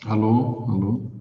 Alô, alô.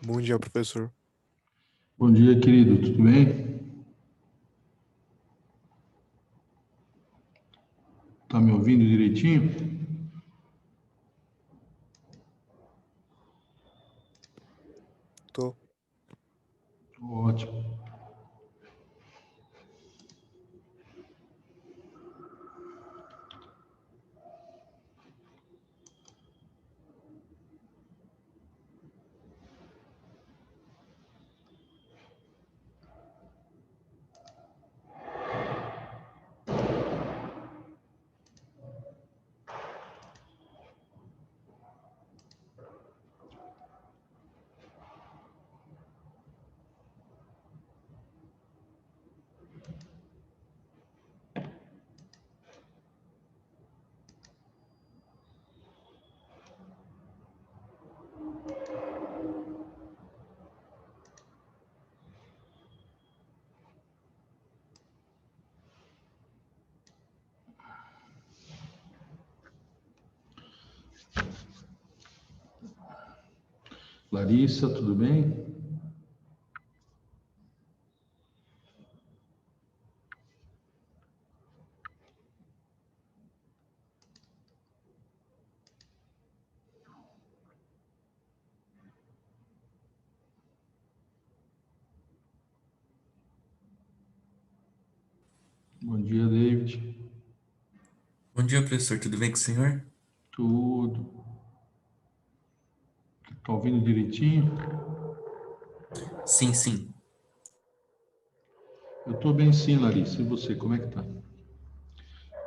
Bom dia, professor. Bom dia, querido. Tudo bem? Tá me ouvindo direitinho? Tô. Ótimo. Larissa, tudo bem? Bom dia, David. Bom dia, professor. Tudo bem com o senhor? Tudo. Tá ouvindo direitinho? Sim, sim. Eu tô bem sim, Larissa. E você, como é que tá?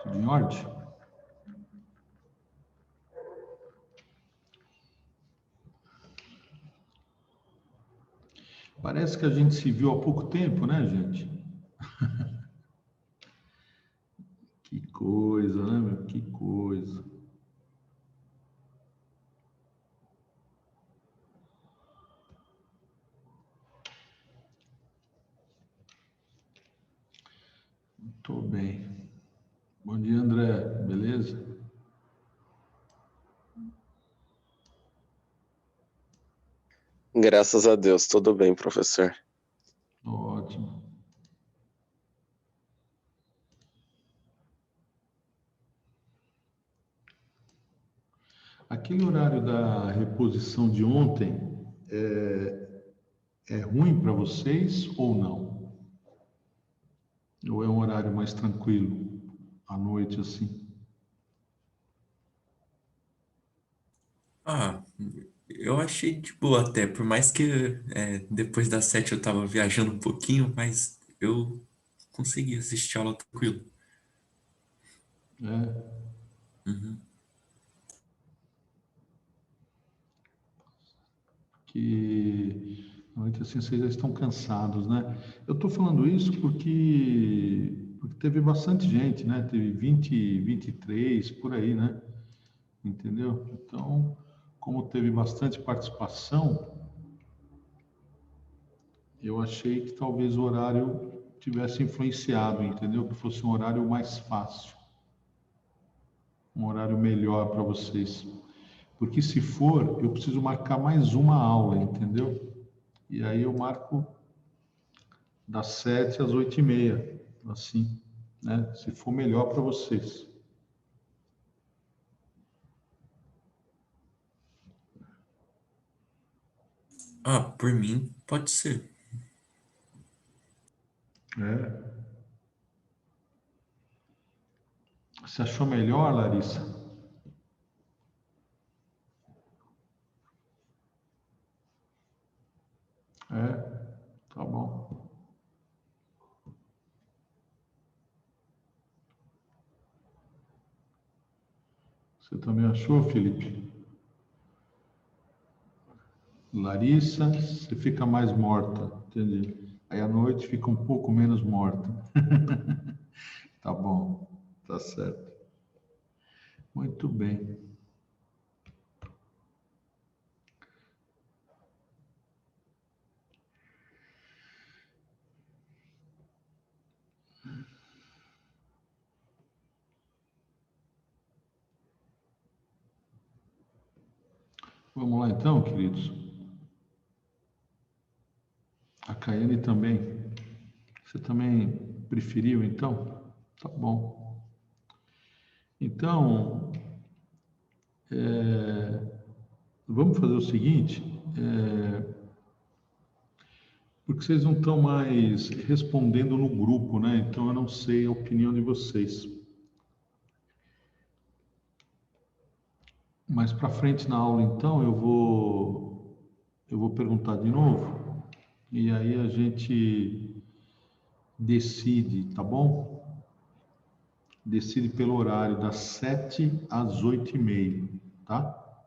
Tudo em ordem? Parece que a gente se viu há pouco tempo, né, gente? Que coisa, né, meu? Que coisa. Tô bem. Bom dia, André. Beleza? Graças a Deus, tudo bem, professor. Ótimo. Aquele horário da reposição de ontem é ruim para vocês ou não? Ou é um horário mais tranquilo, à noite assim? Ah, eu achei de boa até, por mais que depois das 7 eu tava viajando um pouquinho, mas eu consegui assistir a aula tranquilo. É, Uhum. que à noite assim vocês já estão cansados, né? Eu estou falando isso porque teve bastante gente, né? Teve 20, 23 por aí, né? Entendeu? Então, como teve bastante participação, eu achei que talvez o horário tivesse influenciado, entendeu? Que fosse um horário mais fácil, um horário melhor para vocês. Porque se for, eu preciso marcar mais uma aula, entendeu? E aí eu marco das 7 às 8h30, assim, né? Se for melhor para vocês. Ah, por mim, pode ser. É. Você achou melhor, Larissa? É, tá bom. Você também achou, Felipe? Larissa, você fica mais morta, entendi. Aí à noite fica um pouco menos morta. Tá bom, tá certo. Muito bem. Vamos lá então, queridos. A Caiane também. Você também preferiu, então? Tá bom. Então, vamos fazer o seguinte, porque vocês não estão mais respondendo no grupo, né? Então eu não sei a opinião de vocês. Mais para frente na aula, então, eu vou perguntar de novo e aí a gente decide, tá bom? Decide pelo horário das 7 às 8h30, tá?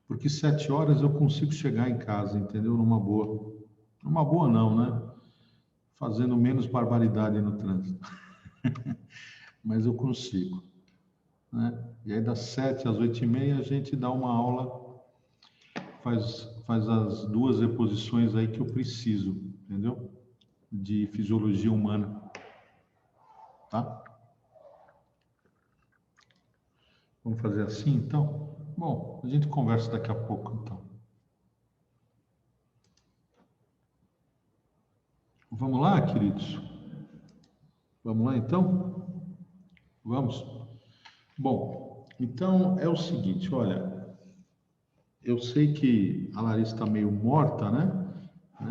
Porque 7 horas eu consigo chegar em casa, entendeu? Numa boa. Numa boa não, né? Fazendo menos barbaridade no trânsito. Mas eu consigo, né? E aí das 7 às 8h30 a gente dá uma aula, faz as duas reposições aí que eu preciso, entendeu? De fisiologia humana, tá? Vamos fazer assim, então? Bom, a gente conversa daqui a pouco, então. Vamos lá, queridos? Vamos lá, então? Vamos? Bom, então é o seguinte, olha, eu sei que a Larissa está meio morta, né?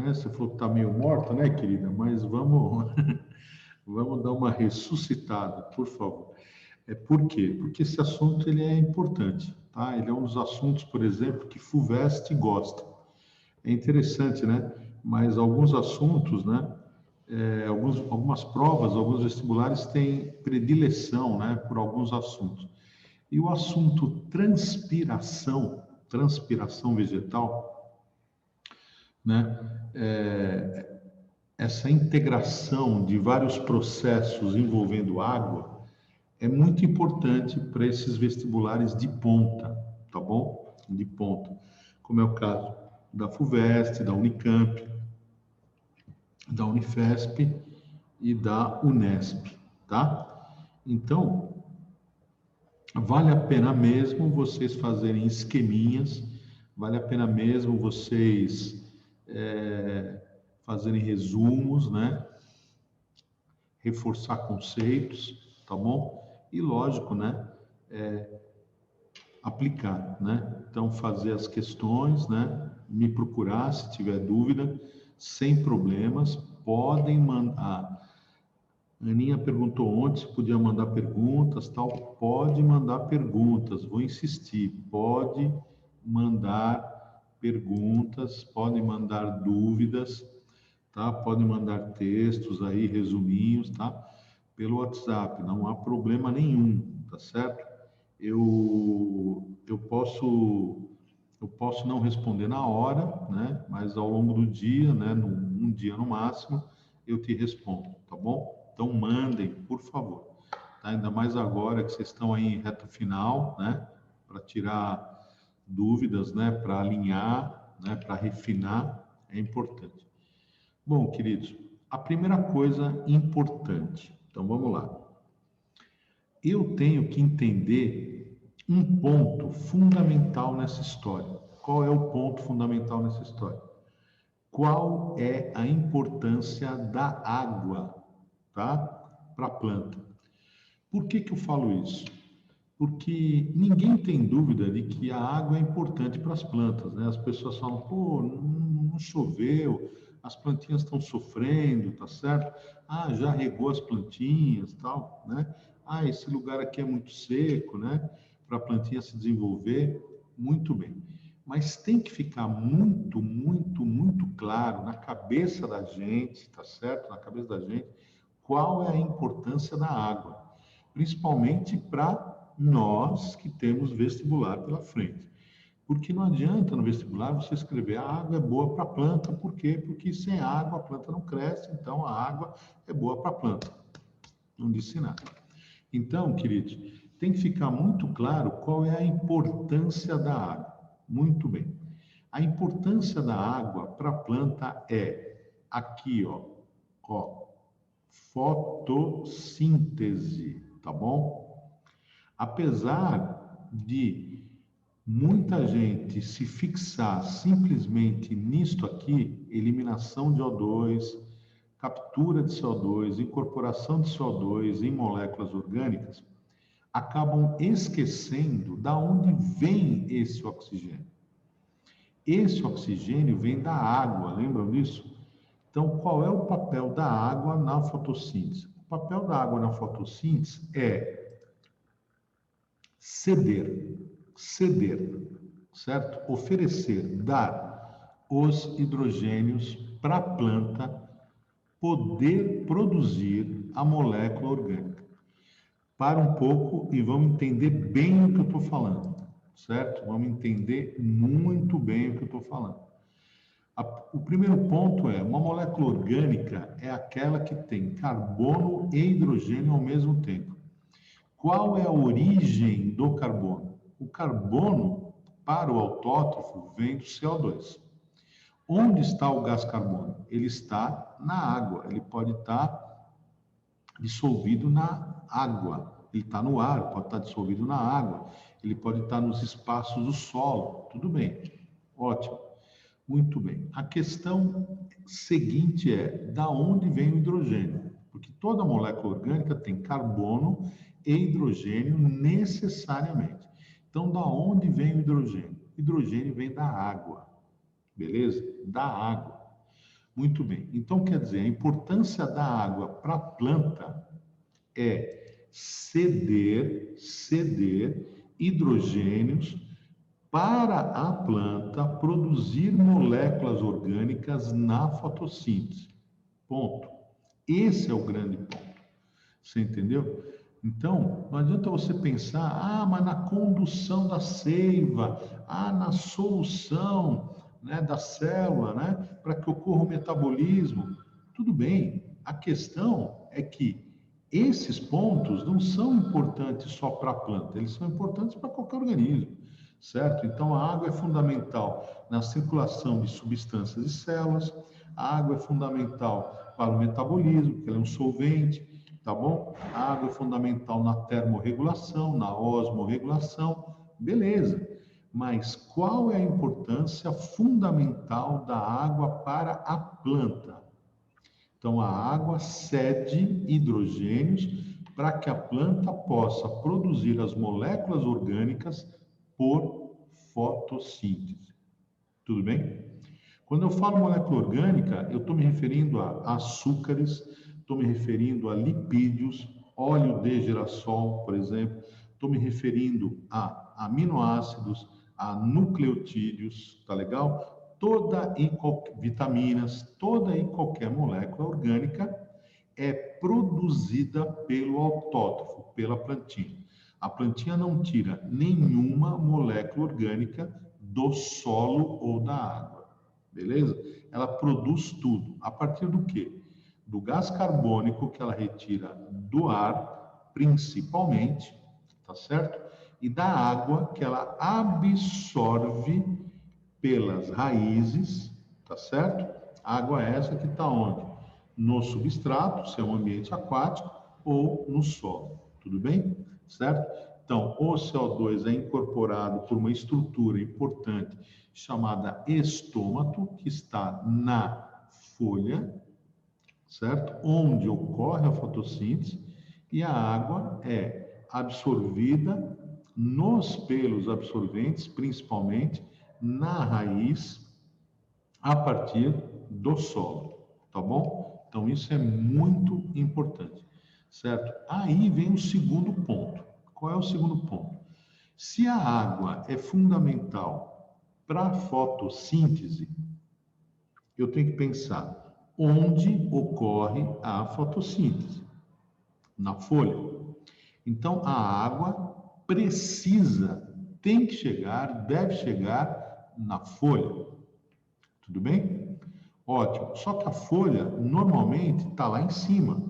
Você falou que está meio morta, né, querida? Mas vamos, vamos dar uma ressuscitada, por favor. Por quê? Porque esse assunto ele é importante, tá? Ele é um dos assuntos, por exemplo, que FUVEST gosta. É interessante, né? Mas alguns assuntos, né? Algumas provas, alguns vestibulares têm predileção, né? Por alguns assuntos. E o assunto transpiração vegetal, né? Essa integração de vários processos envolvendo água é muito importante para esses vestibulares de ponta, tá bom? De ponta, como é o caso da FUVEST, da Unicamp, da Unifesp e da Unesp, tá? Então, vale a pena mesmo vocês fazerem esqueminhas, vale a pena mesmo vocês fazerem resumos, né? Reforçar conceitos, tá bom? E lógico, né? Aplicar, né? Então, fazer as questões, né? Me procurar se tiver dúvida, sem problemas, podem mandar. A Aninha perguntou ontem se podia mandar perguntas, tal. Pode mandar perguntas, vou insistir. Pode mandar perguntas, pode mandar dúvidas, tá? Pode mandar textos aí, resuminhos, tá? Pelo WhatsApp, não há problema nenhum, tá certo? Eu posso não responder na hora, né? Mas ao longo do dia, né? Um dia no máximo, eu te respondo, tá bom? Então mandem, por favor. Tá? Ainda mais agora que vocês estão aí em reta final, né? Para tirar dúvidas, né? Para alinhar, né? Para refinar, é importante. Bom, queridos, a primeira coisa importante. Então vamos lá. Eu tenho que entender um ponto fundamental nessa história. Qual é o ponto fundamental nessa história? Qual é a importância da água, tá? Para a planta. Por que que eu falo isso? Porque ninguém tem dúvida de que a água é importante para as plantas, né? As pessoas falam, pô, não choveu, as plantinhas estão sofrendo, tá certo? Ah, já regou as plantinhas, tal, né? Ah, esse lugar aqui é muito seco, né? Para a plantinha se desenvolver, muito bem. Mas tem que ficar muito claro na cabeça da gente, tá certo? Na cabeça da gente, qual é a importância da água, principalmente para nós que temos vestibular pela frente. Porque não adianta no vestibular você escrever a água é boa para a planta, por quê? Porque sem água a planta não cresce, então a água é boa para a planta. Não disse nada. Então, queridos, tem que ficar muito claro qual é a importância da água. Muito bem. A importância da água para a planta é aqui, ó, fotossíntese, tá bom? Apesar de muita gente se fixar simplesmente nisto aqui, eliminação de O2, captura de CO2, incorporação de CO2 em moléculas orgânicas, acabam esquecendo da onde vem esse oxigênio. Esse oxigênio vem da água, lembram disso? Então, qual é o papel da água na fotossíntese? O papel da água na fotossíntese é ceder, certo? Oferecer, dar os hidrogênios para a planta poder produzir a molécula orgânica. Para um pouco e vamos entender bem o que eu estou falando, certo? Vamos entender muito bem o que eu estou falando. O primeiro ponto é, uma molécula orgânica é aquela que tem carbono e hidrogênio ao mesmo tempo. Qual é a origem do carbono? O carbono, para o autótrofo, vem do CO2. Onde está o gás carbono? Ele está na água, ele pode estar dissolvido na água, ele está no ar, pode estar dissolvido na água, ele pode estar nos espaços do solo, tudo bem, ótimo, muito bem. A questão seguinte é, da onde vem o hidrogênio? Porque toda molécula orgânica tem carbono e hidrogênio necessariamente. Então, da onde vem o hidrogênio? O hidrogênio vem da água, beleza? Da água. Muito bem. Então, quer dizer, a importância da água para a planta é ceder hidrogênios para a planta produzir moléculas orgânicas na fotossíntese. Ponto. Esse é o grande ponto. Você entendeu? Então, não adianta você pensar, mas na condução da seiva, na solução, né, da célula, né, para que ocorra o metabolismo. Tudo bem. A questão é que esses pontos não são importantes só para a planta, eles são importantes para qualquer organismo, certo? Então, a água é fundamental na circulação de substâncias e células, a água é fundamental para o metabolismo, porque ela é um solvente, tá bom? A água é fundamental na termorregulação, na osmorregulação, beleza. Mas qual é a importância fundamental da água para a planta? Então, a água cede hidrogênios para que a planta possa produzir as moléculas orgânicas por fotossíntese. Tudo bem? Quando eu falo molécula orgânica, eu estou me referindo a açúcares, estou me referindo a lipídios, óleo de girassol, por exemplo, estou me referindo a aminoácidos, a nucleotídeos, tá legal? Toda e qualquer vitaminas, toda e qualquer molécula orgânica é produzida pelo autótrofo, pela plantinha. A plantinha não tira nenhuma molécula orgânica do solo ou da água, beleza? Ela produz tudo. A partir do quê? Do gás carbônico que ela retira do ar, principalmente, tá certo? E da água que ela absorve pelas raízes, tá certo? Água essa que está onde? No substrato, se é um ambiente aquático, ou no solo, tudo bem? Certo? Então, o CO2 é incorporado por uma estrutura importante chamada estômato, que está na folha, certo? Onde ocorre a fotossíntese, e a água é absorvida nos pelos absorventes, principalmente na raiz, a partir do solo, tá bom? Então, isso é muito importante, certo? Aí vem o segundo ponto. Qual é o segundo ponto? Se a água é fundamental para a fotossíntese, eu tenho que pensar onde ocorre a fotossíntese. Na folha. Então, a água tem que chegar, deve chegar na folha. Tudo bem? Ótimo. Só que a folha, normalmente, está lá em cima,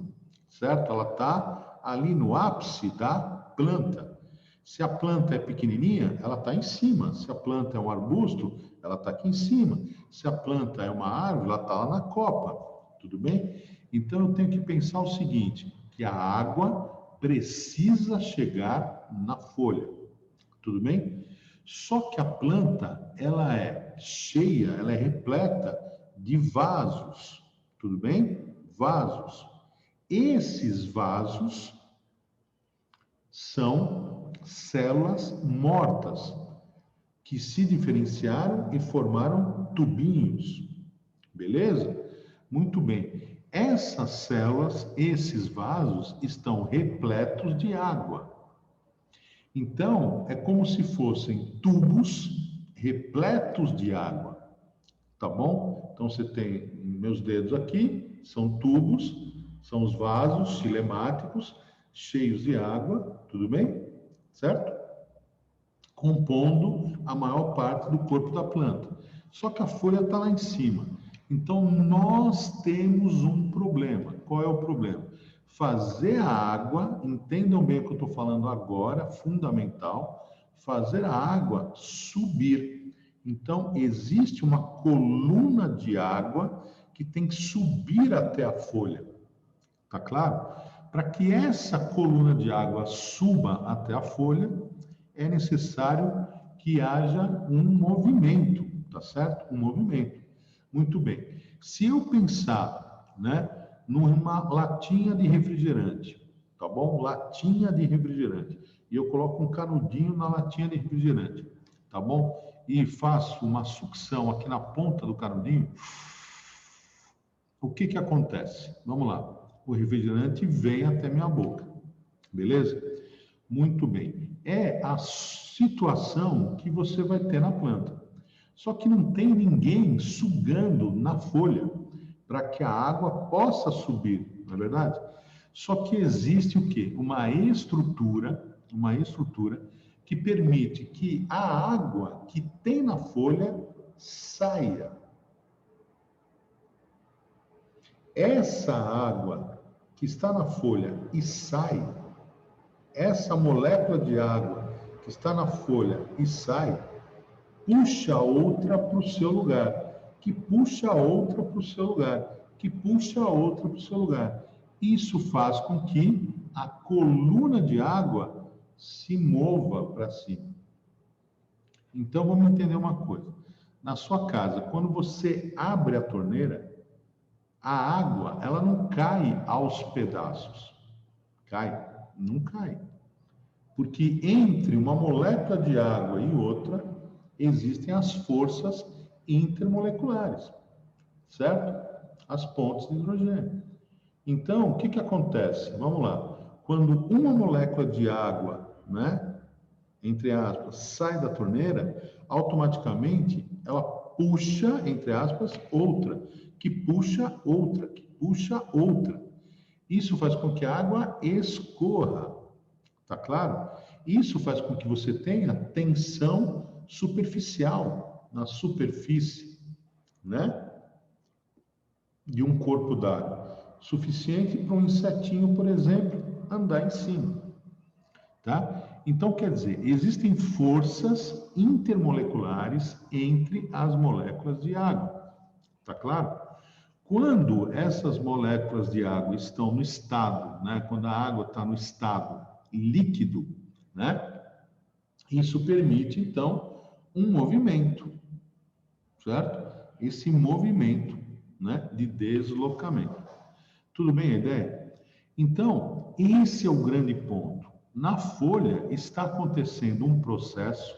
certo? Ela está ali no ápice da planta. Se a planta é pequenininha, ela está em cima. Se a planta é um arbusto, ela está aqui em cima. Se a planta é uma árvore, ela está lá na copa. Tudo bem? Então, eu tenho que pensar o seguinte, que a água precisa chegar na folha. Tudo bem? Só que a planta, ela é cheia, ela é repleta de vasos. Tudo bem? Vasos. Esses vasos são células mortas que se diferenciaram e formaram tubinhos. Beleza? Muito bem. Essas células, esses vasos, estão repletos de água. Então, é como se fossem tubos repletos de água. Tá bom? Então, você tem meus dedos aqui, são tubos, são os vasos cilemáticos cheios de água, tudo bem? Certo? Compondo a maior parte do corpo da planta. Só que a folha está lá em cima. Então, nós temos um problema. Qual é o problema? Fazer a água, entendam bem o que eu estou falando agora, fundamental, fazer a água subir. Então, existe uma coluna de água que tem que subir até a folha. Tá claro? Para que essa coluna de água suba até a folha, é necessário que haja um movimento, tá certo? Um movimento. Muito bem. Se eu pensar, né, numa latinha de refrigerante, tá bom? Latinha de refrigerante. E eu coloco um canudinho na latinha de refrigerante, tá bom? E faço uma sucção aqui na ponta do canudinho. O que que acontece? Vamos lá. O refrigerante vem até minha boca. Beleza? Muito bem. É a situação que você vai ter na planta. Só que não tem ninguém sugando na folha para que a água possa subir, não é verdade? Só que existe o quê? Uma estrutura que permite que a água que tem na folha saia. Essa água que está na folha e sai, essa molécula de água que está na folha e sai, puxa outra para o seu lugar, que puxa outra para o seu lugar, que puxa outra para o seu lugar. Isso faz com que a coluna de água se mova para cima. Então, vamos entender uma coisa. Na sua casa, quando você abre a torneira, a água, ela não cai aos pedaços. Cai? Não cai. Porque entre uma molécula de água e outra, existem as forças intermoleculares, certo? As pontes de hidrogênio. Então, o que que acontece? Vamos lá. Quando uma molécula de água, né, entre aspas, sai da torneira, automaticamente ela puxa, entre aspas, outra, que puxa outra, que puxa outra. Isso faz com que a água escorra, tá claro? Isso faz com que você tenha tensão superficial na superfície, né, de um corpo d'água, suficiente para um insetinho, por exemplo, andar em cima, tá? Então, quer dizer, existem forças intermoleculares entre as moléculas de água, tá claro? Quando essas moléculas de água estão no estado, né, quando a água está no estado líquido, né? Isso permite, então, um movimento, certo? Esse movimento, né, de deslocamento. Tudo bem a ideia? Então, esse é o grande ponto. Na folha está acontecendo um processo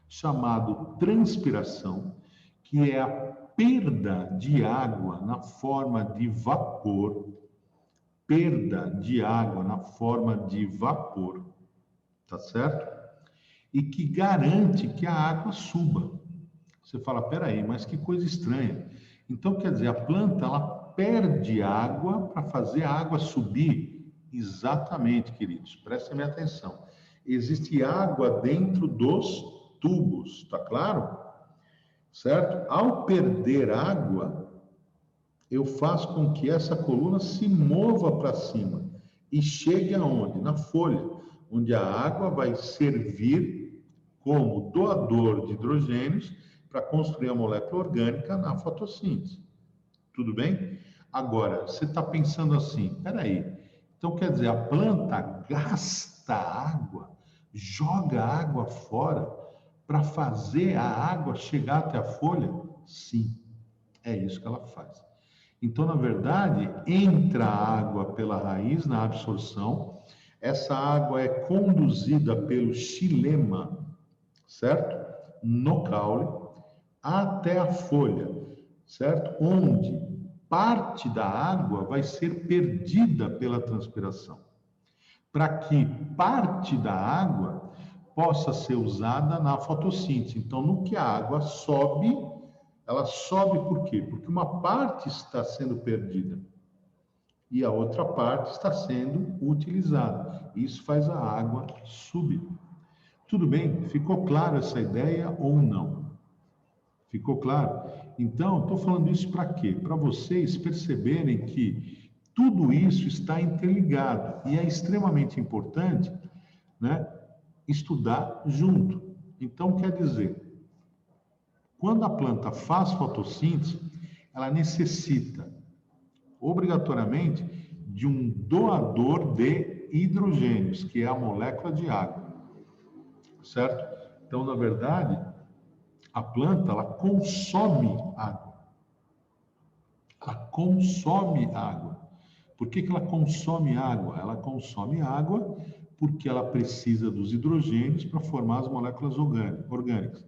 chamado transpiração, que é a perda de água na forma de vapor, perda de água na forma de vapor, tá certo? E que garante que a água suba. Você fala, peraí, mas que coisa estranha. Então, quer dizer, a planta, ela perde água para fazer a água subir? Exatamente, queridos, prestem minha atenção. Existe água dentro dos tubos, tá claro? Certo? Ao perder água, eu faço com que essa coluna se mova para cima e chegue aonde? Na folha, onde a água vai servir como doador de hidrogênios para construir a molécula orgânica na fotossíntese. Tudo bem? Agora, você está pensando assim, peraí, então quer dizer, a planta gasta água, joga água fora para fazer a água chegar até a folha? Sim, é isso que ela faz. Então, na verdade, entra a água pela raiz na absorção, essa água é conduzida pelo xilema, certo? No caule, até a folha, certo? Onde parte da água vai ser perdida pela transpiração, para que parte da água possa ser usada na fotossíntese. Então, no que a água sobe, ela sobe por quê? Porque uma parte está sendo perdida e a outra parte está sendo utilizada. Isso faz a água subir. Tudo bem? Ficou claro essa ideia ou não? Ficou claro? Então, estou falando isso para quê? Para vocês perceberem que tudo isso está interligado e é extremamente importante, né, estudar junto. Então, quer dizer, quando a planta faz fotossíntese, ela necessita, obrigatoriamente, de um doador de hidrogênios, que é a molécula de água, certo? Então, na verdade, a planta, ela consome água. Ela consome água. Por que ela consome água? Ela consome água porque ela precisa dos hidrogênios para formar as moléculas orgânicas.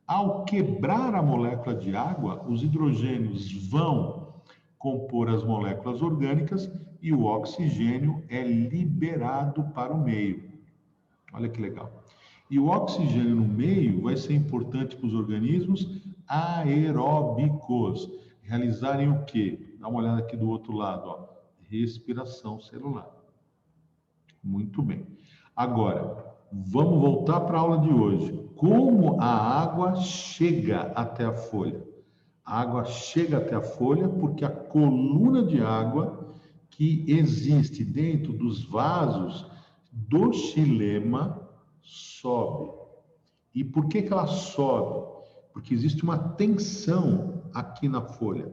Ao quebrar a molécula de água, os hidrogênios vão compor as moléculas orgânicas e o oxigênio é liberado para o meio. Olha que legal. E o oxigênio no meio vai ser importante para os organismos aeróbicos realizarem o quê? Dá uma olhada aqui do outro lado, ó. Respiração celular. Muito bem. Agora, vamos voltar para a aula de hoje. Como a água chega até a folha? A água chega até a folha porque a coluna de água que existe dentro dos vasos do xilema sobe. E por que ela sobe? Porque existe uma tensão aqui na folha.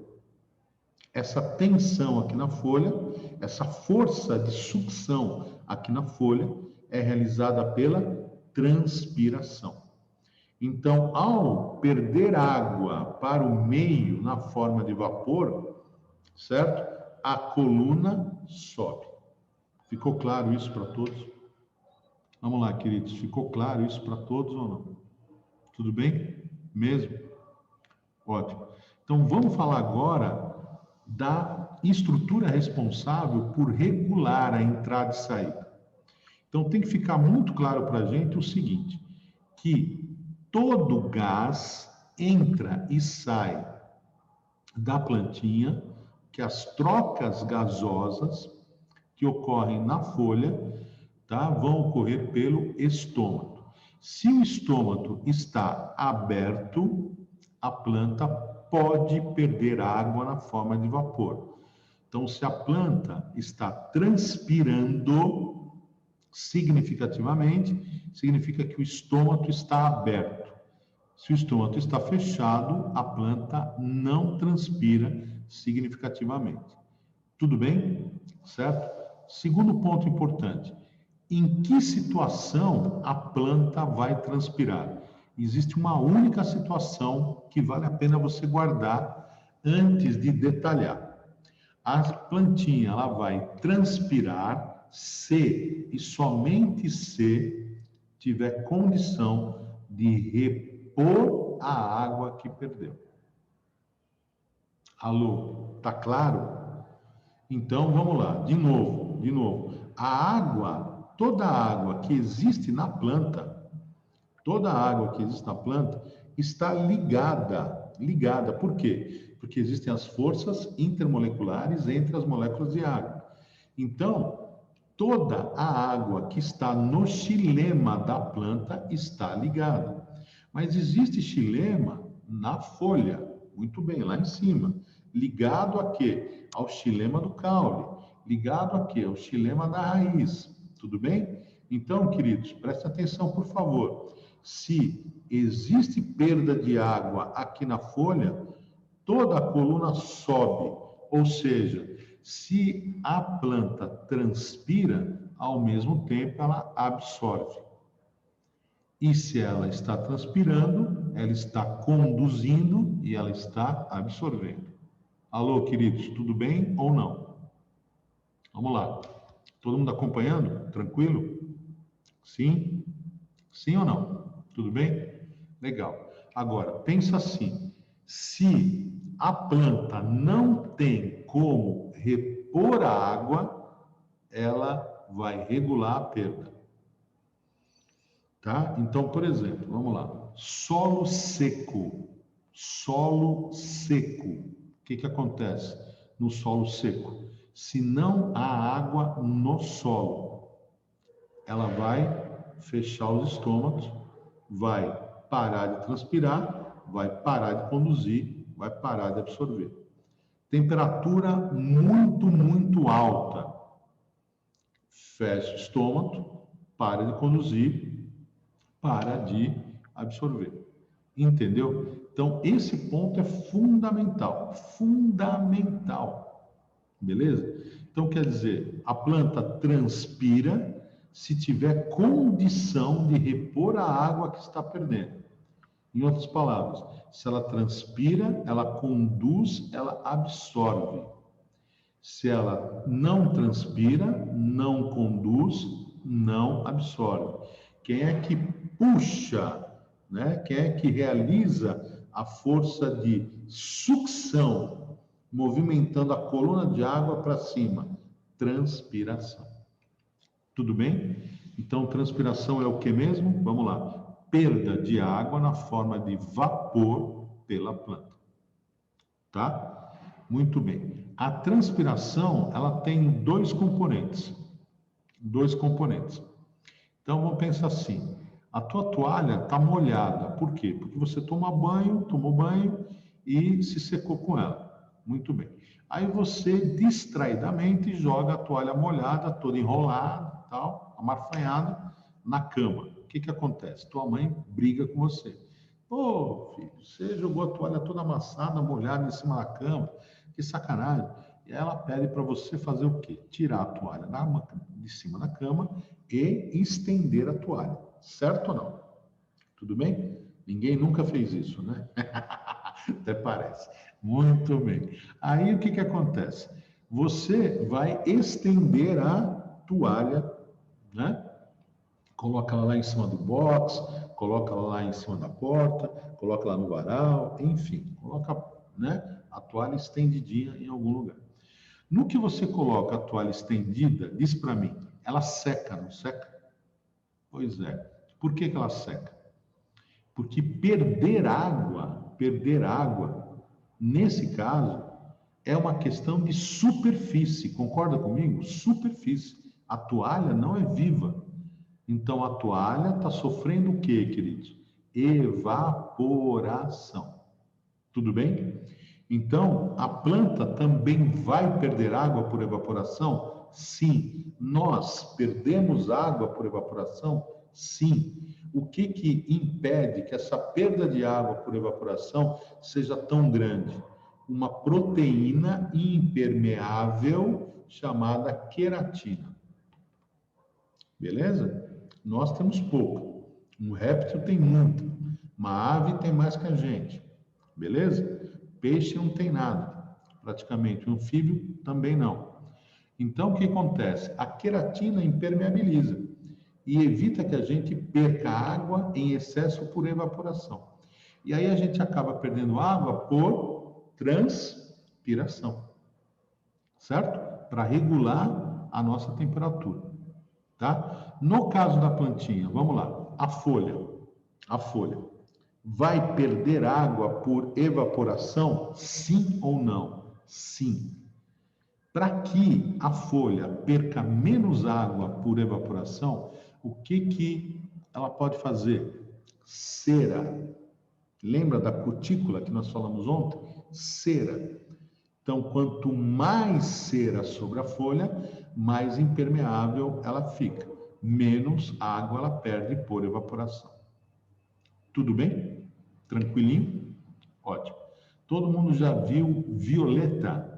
Essa tensão aqui na folha, essa força de sucção aqui na folha é realizada pela transpiração. Então, ao perder água para o meio na forma de vapor, certo? A coluna sobe. Ficou claro isso para todos? Vamos lá, queridos. Ficou claro isso para todos ou não? Tudo bem? Mesmo? Ótimo. Então, vamos falar agora da estrutura responsável por regular a entrada e saída. Então, tem que ficar muito claro para a gente o seguinte, que todo gás entra e sai da plantinha, que as trocas gasosas que ocorrem na folha, tá, vão ocorrer pelo estômago. Se o estômago está aberto, a planta pode perder água na forma de vapor. Então, se a planta está transpirando significativamente, significa que o estômago está aberto. Se o estômago está fechado, a planta não transpira significativamente. Tudo bem? Certo? Segundo ponto importante. Em que situação a planta vai transpirar? Existe uma única situação que vale a pena você guardar antes de detalhar. A plantinha ela vai transpirar se e somente se tiver condição de repor a água que perdeu. Alô, tá claro? Então vamos lá, de novo. A água, toda a água que existe na planta, toda a água que existe na planta está ligada. Por quê? Porque existem as forças intermoleculares entre as moléculas de água. Então, toda a água que está no xilema da planta está ligada. Mas existe xilema na folha, muito bem, lá em cima. Ligado a quê? Ao xilema do caule. Ligado a quê? Ao xilema da raiz. Tudo bem? Então, queridos, prestem atenção, por favor. Se existe perda de água aqui na folha, toda a coluna sobe. Ou seja, se a planta transpira, ao mesmo tempo ela absorve. E se ela está transpirando, ela está conduzindo e ela está absorvendo. Alô, queridos, tudo bem ou não? Vamos lá. Todo mundo acompanhando? Tranquilo? Sim? Sim ou não? Tudo bem? Legal. Agora, pensa assim. Se a planta não tem como repor a água, ela vai regular a perda. Tá? Então, por exemplo, vamos lá. Solo seco. Solo seco. O que acontece no solo seco? Se não há água no solo, ela vai fechar os estômagos, vai parar de transpirar, vai parar de conduzir, vai parar de absorver. Temperatura muito alta. Fecha o estômago, para de conduzir, para de absorver. Entendeu? Então, esse ponto é fundamental. Beleza? Então, quer dizer, a planta transpira se tiver condição de repor a água que está perdendo. Em outras palavras, se ela transpira, ela conduz, ela absorve. Se ela não transpira, não conduz, não absorve. Quem é que puxa, né? Quem é que realiza a força de sucção, movimentando a coluna de água para cima? Transpiração. Tudo bem? Então, transpiração é o que mesmo? Vamos lá. Perda de água na forma de vapor pela planta. Tá? Muito bem. A transpiração, ela tem dois componentes. Então, vamos pensar assim. A tua toalha está molhada. Por quê? Porque você tomou banho e se secou com ela. Muito bem. Aí você, distraidamente, joga a toalha molhada, toda enrolada, tal, amarfanhada, na cama. O que acontece? Tua mãe briga com você. Pô, filho, você jogou a toalha toda amassada, molhada em cima da cama. Que sacanagem. E ela pede para você fazer o quê? Tirar a toalha de cima da cama e estender a toalha. Certo ou não? Tudo bem? Ninguém nunca fez isso, né? Até parece. Muito bem. Aí o que acontece? Você vai estender a toalha, né? Coloca ela lá em cima do box, coloca ela lá em cima da porta, coloca lá no varal, enfim, coloca, né, a toalha estendidinha em algum lugar. No que você coloca a toalha estendida, diz para mim, ela seca, não seca? Pois é. Por que ela seca? Porque perder água, nesse caso, é uma questão de superfície. Concorda comigo? Superfície. A toalha não é viva. Então, a toalha está sofrendo o quê, queridos? Evaporação. Tudo bem? Então, a planta também vai perder água por evaporação? Sim. Nós perdemos água por evaporação? Sim. O que impede que essa perda de água por evaporação seja tão grande? Uma proteína impermeável chamada queratina. beleza? Nós temos pouco. Um réptil tem muito. Uma ave tem mais que a gente, beleza? Peixe não tem nada, praticamente. Um anfíbio também não. Então, o que acontece? A queratina impermeabiliza e evita que a gente perca água em excesso por evaporação. E aí a gente acaba perdendo água por transpiração, certo? Para regular a nossa temperatura, tá? No caso da plantinha, vamos lá, a folha vai perder água por evaporação? Sim ou não? Sim. Para que a folha perca menos água por evaporação, o que ela pode fazer? Cera. Lembra da cutícula que nós falamos ontem? Cera. Então, quanto mais cera sobre a folha, mais impermeável ela fica. Menos água ela perde por evaporação. Tudo bem? Tranquilinho? Ótimo. Todo mundo já viu violeta?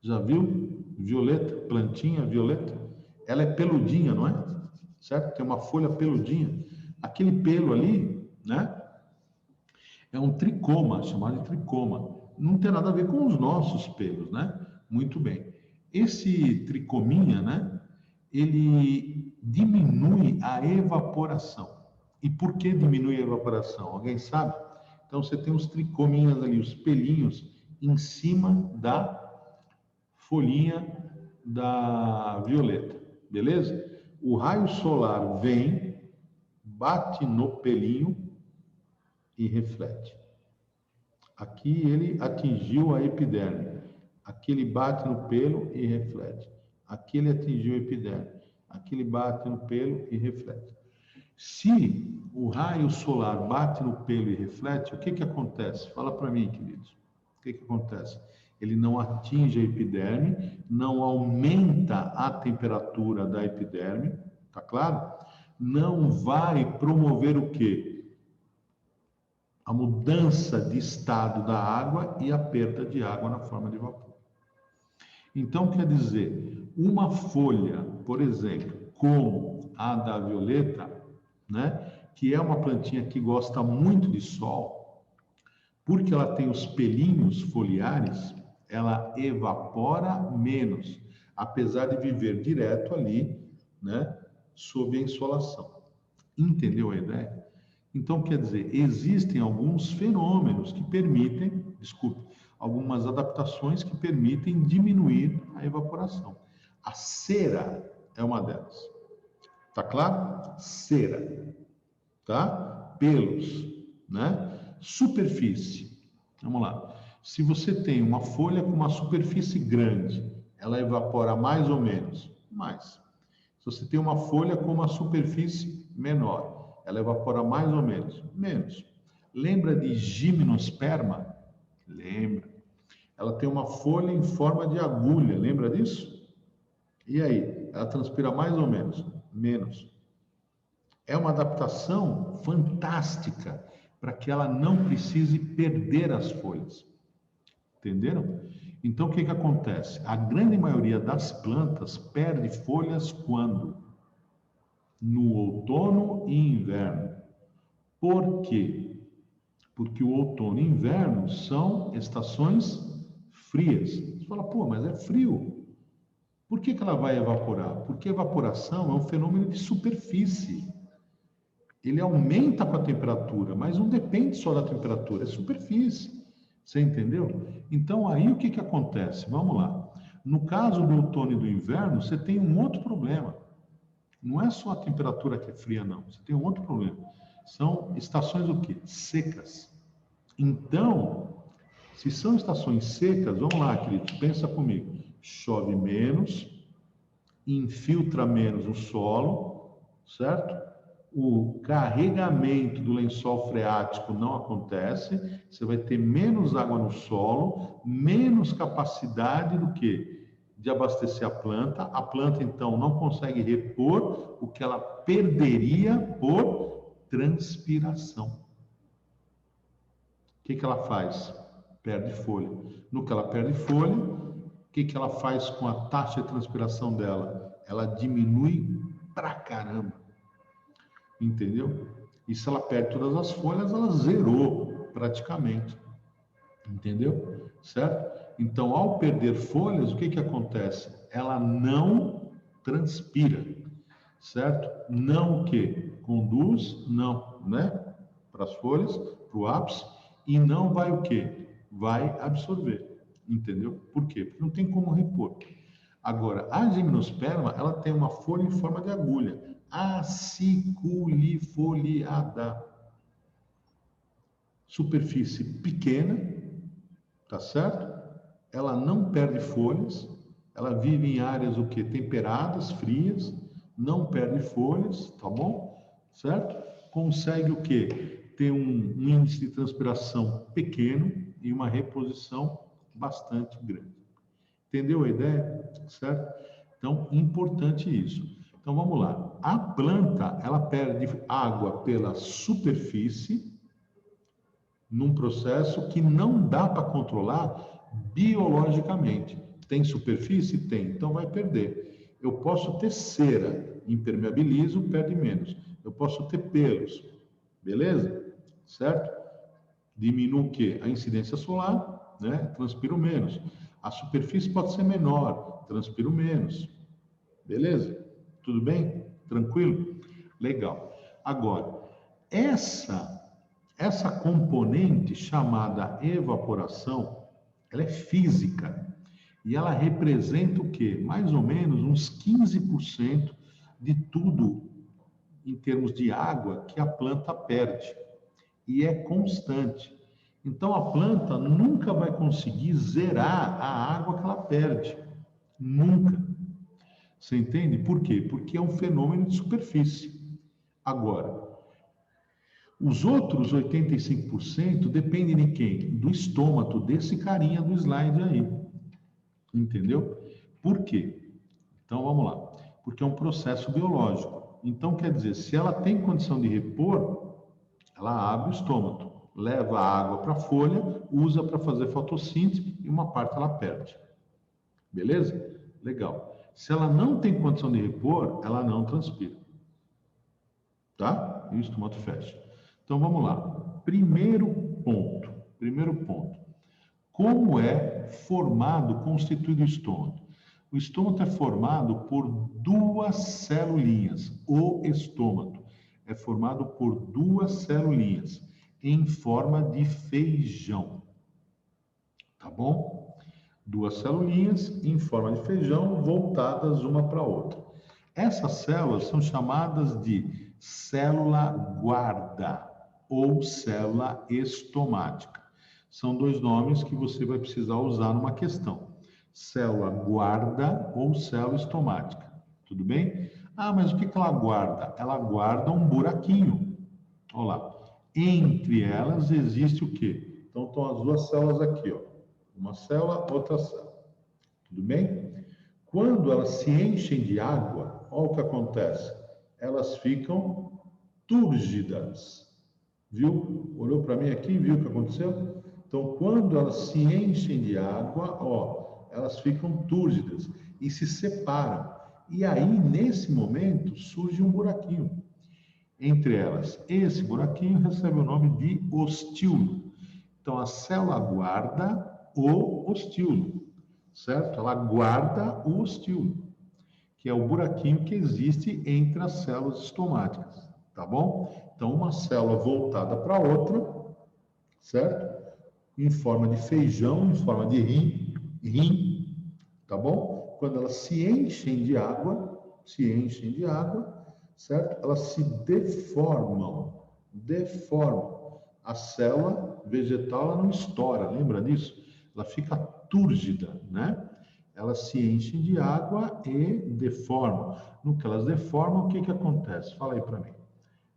Já viu? Violeta, plantinha violeta. Ela é peludinha, não é? Certo? Tem uma folha peludinha. Aquele pelo ali, né? É um tricoma, chamado de tricoma. Não tem nada a ver com os nossos pelos, né? Muito bem. Esse tricominha, né? Ele diminui a evaporação. E por que diminui a evaporação? Alguém sabe? Então, você tem os tricominhas ali, os pelinhos, em cima da folhinha da violeta, beleza? O raio solar vem, bate no pelinho e reflete. Aqui ele atingiu a epiderme. Aqui ele bate no pelo e reflete. Aqui ele atingiu a epiderme. Aqui ele bate no pelo e reflete. Se o raio solar bate no pelo e reflete, o que acontece? Fala para mim, queridos. O que acontece? Ele não atinge a epiderme, não aumenta a temperatura da epiderme, tá claro? Não vai promover o quê? A mudança de estado da água e a perda de água na forma de vapor. Então, quer dizer, uma folha, por exemplo, como a da violeta, né, que é uma plantinha que gosta muito de sol, porque ela tem os pelinhos foliares, ela evapora menos, apesar de viver direto ali, né, sob a insolação. Entendeu a ideia? Então, quer dizer, existem alguns fenômenos que permitem, algumas adaptações que permitem diminuir a evaporação. A cera é uma delas. Tá claro? Cera. Tá? Pelos, né? Superfície. Vamos lá. Se você tem uma folha com uma superfície grande, ela evapora mais ou menos? Mais. Se você tem uma folha com uma superfície menor, ela evapora mais ou menos? Menos. Lembra de gimnosperma? Lembra. Ela tem uma folha em forma de agulha, lembra disso? E aí? Ela transpira mais ou menos? Menos. É uma adaptação fantástica para que ela não precise perder as folhas. Entenderam? Então, o que acontece? A grande maioria das plantas perde folhas quando? No outono e inverno. Por quê? Porque o outono e inverno são estações frias. Você fala, pô, mas é frio. Por que ela vai evaporar? Porque a evaporação é um fenômeno de superfície. Ele aumenta com a temperatura, mas não depende só da temperatura, é superfície. Você entendeu? Então, aí o que acontece? Vamos lá. No caso do outono e do inverno, você tem um outro problema. Não é só a temperatura que é fria, não. Você tem um outro problema. São estações o quê? Secas. Então, se são estações secas, vamos lá, queridos, pensa comigo. Chove menos, infiltra menos o solo, certo? O carregamento do lençol freático não acontece, você vai ter menos água no solo, menos capacidade do que? De abastecer a planta então não consegue repor o que ela perderia por transpiração. O que ela faz? Perde folha. No que ela perde folha, o que ela faz com a taxa de transpiração dela? ela diminui pra caramba. Entendeu? E se ela perde todas as folhas, ela zerou praticamente. Entendeu? Certo? Então, ao perder folhas, o que que acontece? Ela não transpira, certo? Não o quê? Conduz, não, né? Para as folhas, para o ápice, e não vai o quê? Vai absorver, entendeu? Por quê? Porque não tem como repor. Agora, a gimnosperma, ela tem uma folha em forma de agulha, aciculifoliada. Superfície pequena, tá certo? Ela não perde folhas, ela vive em áreas o quê? Temperadas, frias, não perde folhas, tá bom? Certo? Consegue o quê? Ter um índice de transpiração pequeno e uma reposição bastante grande. Entendeu a ideia? Certo? Então, importante isso. Então, vamos lá. A planta, ela perde água pela superfície, num processo que não dá para controlar biologicamente. Tem superfície? Tem, então vai perder. Eu posso ter cera, impermeabilizo, perde menos. Eu posso ter pelos, beleza? Certo? Diminuo o quê? A incidência solar, né? Transpiro menos. A superfície pode ser menor, transpiro menos. Beleza? Tudo bem? Tranquilo? Legal. Agora, essa componente chamada evaporação, ela é física e ela representa o quê? Mais ou menos uns 15% de tudo em termos de água que a planta perde e é constante. Então a planta nunca vai conseguir zerar a água que ela perde. Nunca. Você entende? Por quê? Porque é um fenômeno de superfície. Agora, os outros 85% dependem de quem? Do estômago, desse carinha do slide aí. Entendeu? Por quê? Então vamos lá. Porque é um processo biológico. Então quer dizer, se ela tem condição de repor, ela abre o estômago, leva a água para a folha, usa para fazer fotossíntese e uma parte ela perde. Beleza? Legal. Se ela não tem condição de repor, ela não transpira. Tá? E o estômago fecha. Então vamos lá. Primeiro ponto. Como é formado, constituído o estômago? O estômago é formado por duas celulinhas. O estômago é formado por duas celulinhas em forma de feijão. Tá bom? Duas celulinhas em forma de feijão voltadas uma para a outra. Essas células são chamadas de célula guarda ou célula estomática. São dois nomes que você vai precisar usar numa questão. Célula guarda ou célula estomática. Tudo bem? Ah, mas o que ela guarda? Ela guarda um buraquinho. Olha lá. Entre elas existe o quê? Então, estão as duas células aqui, ó. Uma célula, outra célula. Tudo bem? Quando elas se enchem de água, olha o que acontece. Elas ficam túrgidas. Viu? Olhou para mim aqui, viu o que aconteceu? Então, quando elas se enchem de água, ó, elas ficam túrgidas e se separam. E aí, nesse momento, surge um buraquinho entre elas. Esse buraquinho recebe o nome de ostíolo. Então, a célula guarda o ostíolo, certo? Ela guarda o ostíolo, que é o buraquinho que existe entre as células estomáticas, tá bom? Então, uma célula voltada para a outra, certo? Em forma de feijão, em forma de rim, tá bom? Quando elas se enchem de água, certo? Elas se deformam. A célula vegetal, ela não estoura, lembra disso? Ela fica túrgida, né? Elas se enchem de água e deformam. No que elas deformam, o que que acontece? Fala aí para mim.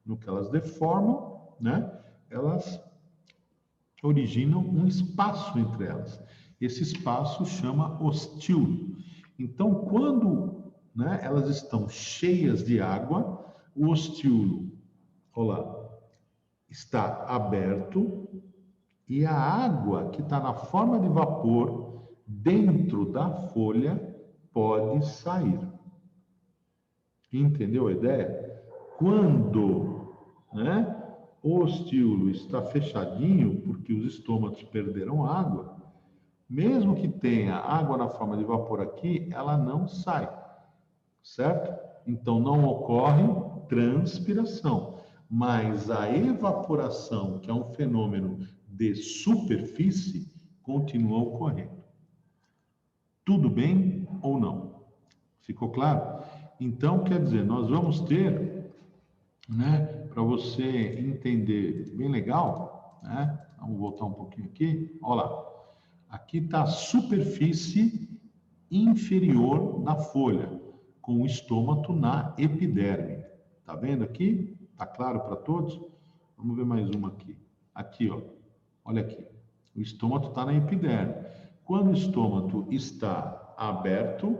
No que elas deformam, né? Elas originam um espaço entre elas. Esse espaço chama ostíolo. Então, quando, né, elas estão cheias de água, o ostíolo, olá, está aberto e a água que está na forma de vapor dentro da folha pode sair. Entendeu a ideia? Quando, né, o estímulo está fechadinho, porque os estômatos perderam água, mesmo que tenha água na forma de vapor aqui, ela não sai, certo? Então não ocorre transpiração, mas a evaporação, que é um fenômeno de superfície, continua ocorrendo. Tudo bem ou não? Ficou claro? Então, quer dizer, nós vamos ter, né, para você entender bem legal, né? Vamos voltar um pouquinho aqui. Olha lá. Aqui está a superfície inferior da folha, com o estômato na epiderme. Tá vendo aqui? Tá claro para todos? Vamos ver mais uma aqui. Aqui, ó. Olha aqui. O estômato está na epiderme. Quando o estômato está aberto,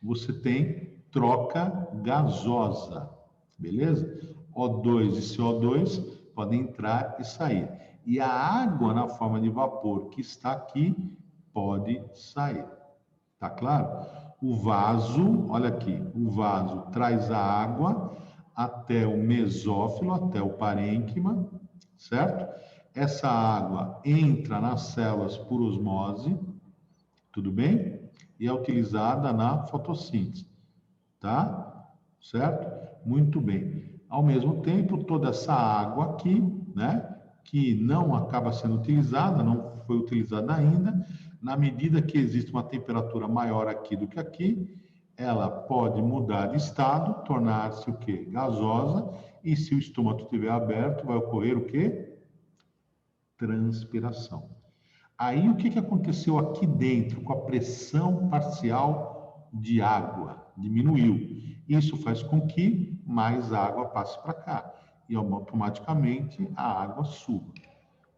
você tem troca gasosa, beleza? O2 e CO2 podem entrar e sair. E a água na forma de vapor que está aqui pode sair. Tá claro? O vaso, olha aqui, o vaso traz a água até o mesófilo, até o parênquima, certo? Essa água entra nas células por osmose, tudo bem? E é utilizada na fotossíntese, tá? Certo? Muito bem. Ao mesmo tempo, toda essa água aqui, né, que não acaba sendo utilizada, não foi utilizada ainda, na medida que existe uma temperatura maior aqui do que aqui, ela pode mudar de estado, tornar-se o quê? Gasosa, e se o estômago estiver aberto, vai ocorrer o quê? Transpiração. Aí o que aconteceu aqui dentro com a pressão parcial de água? Diminuiu. Isso faz com que mais água passe para cá e automaticamente a água suba.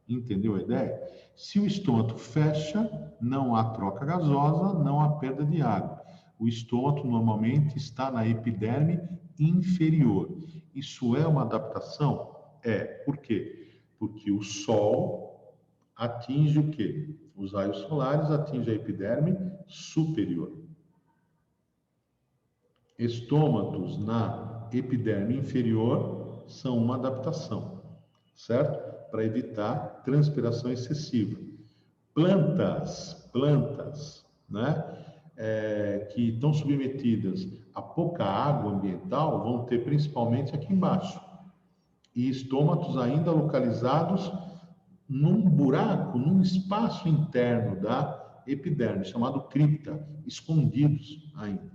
Entendeu a ideia? Se o estômago fecha, não há troca gasosa, não há perda de água. O estômago normalmente está na epiderme inferior. Isso é uma adaptação? É. Por quê? Porque o sol atinge o quê? Os raios solares atingem a epiderme superior. Estômatos na epiderme inferior são uma adaptação, certo? Para evitar transpiração excessiva. Plantas, né? Que estão submetidas a pouca água ambiental vão ter principalmente aqui embaixo. E estômatos ainda localizados num buraco, num espaço interno da epiderme, chamado cripta, escondidos ainda,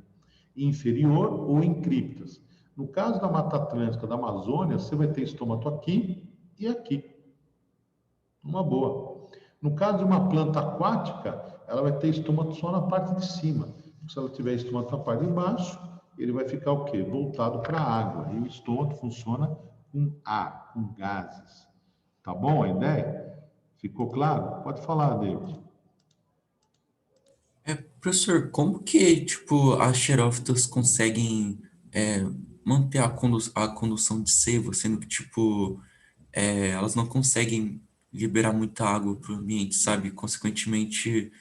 inferior ou em criptas. No caso da Mata Atlântica, da Amazônia, você vai ter estômato aqui e aqui. Uma boa. No caso de uma planta aquática, ela vai ter estômato só na parte de cima. Se ela tiver estômato na parte de baixo, ele vai ficar o quê? Voltado para a água. E o estômato funciona com ar, com gases. Tá bom a ideia? Ficou claro? Pode falar, David. Professor, como que, tipo, as xerófitas conseguem manter a condução de seiva, sendo que, tipo, elas não conseguem liberar muita água para o ambiente, sabe? Consequentemente,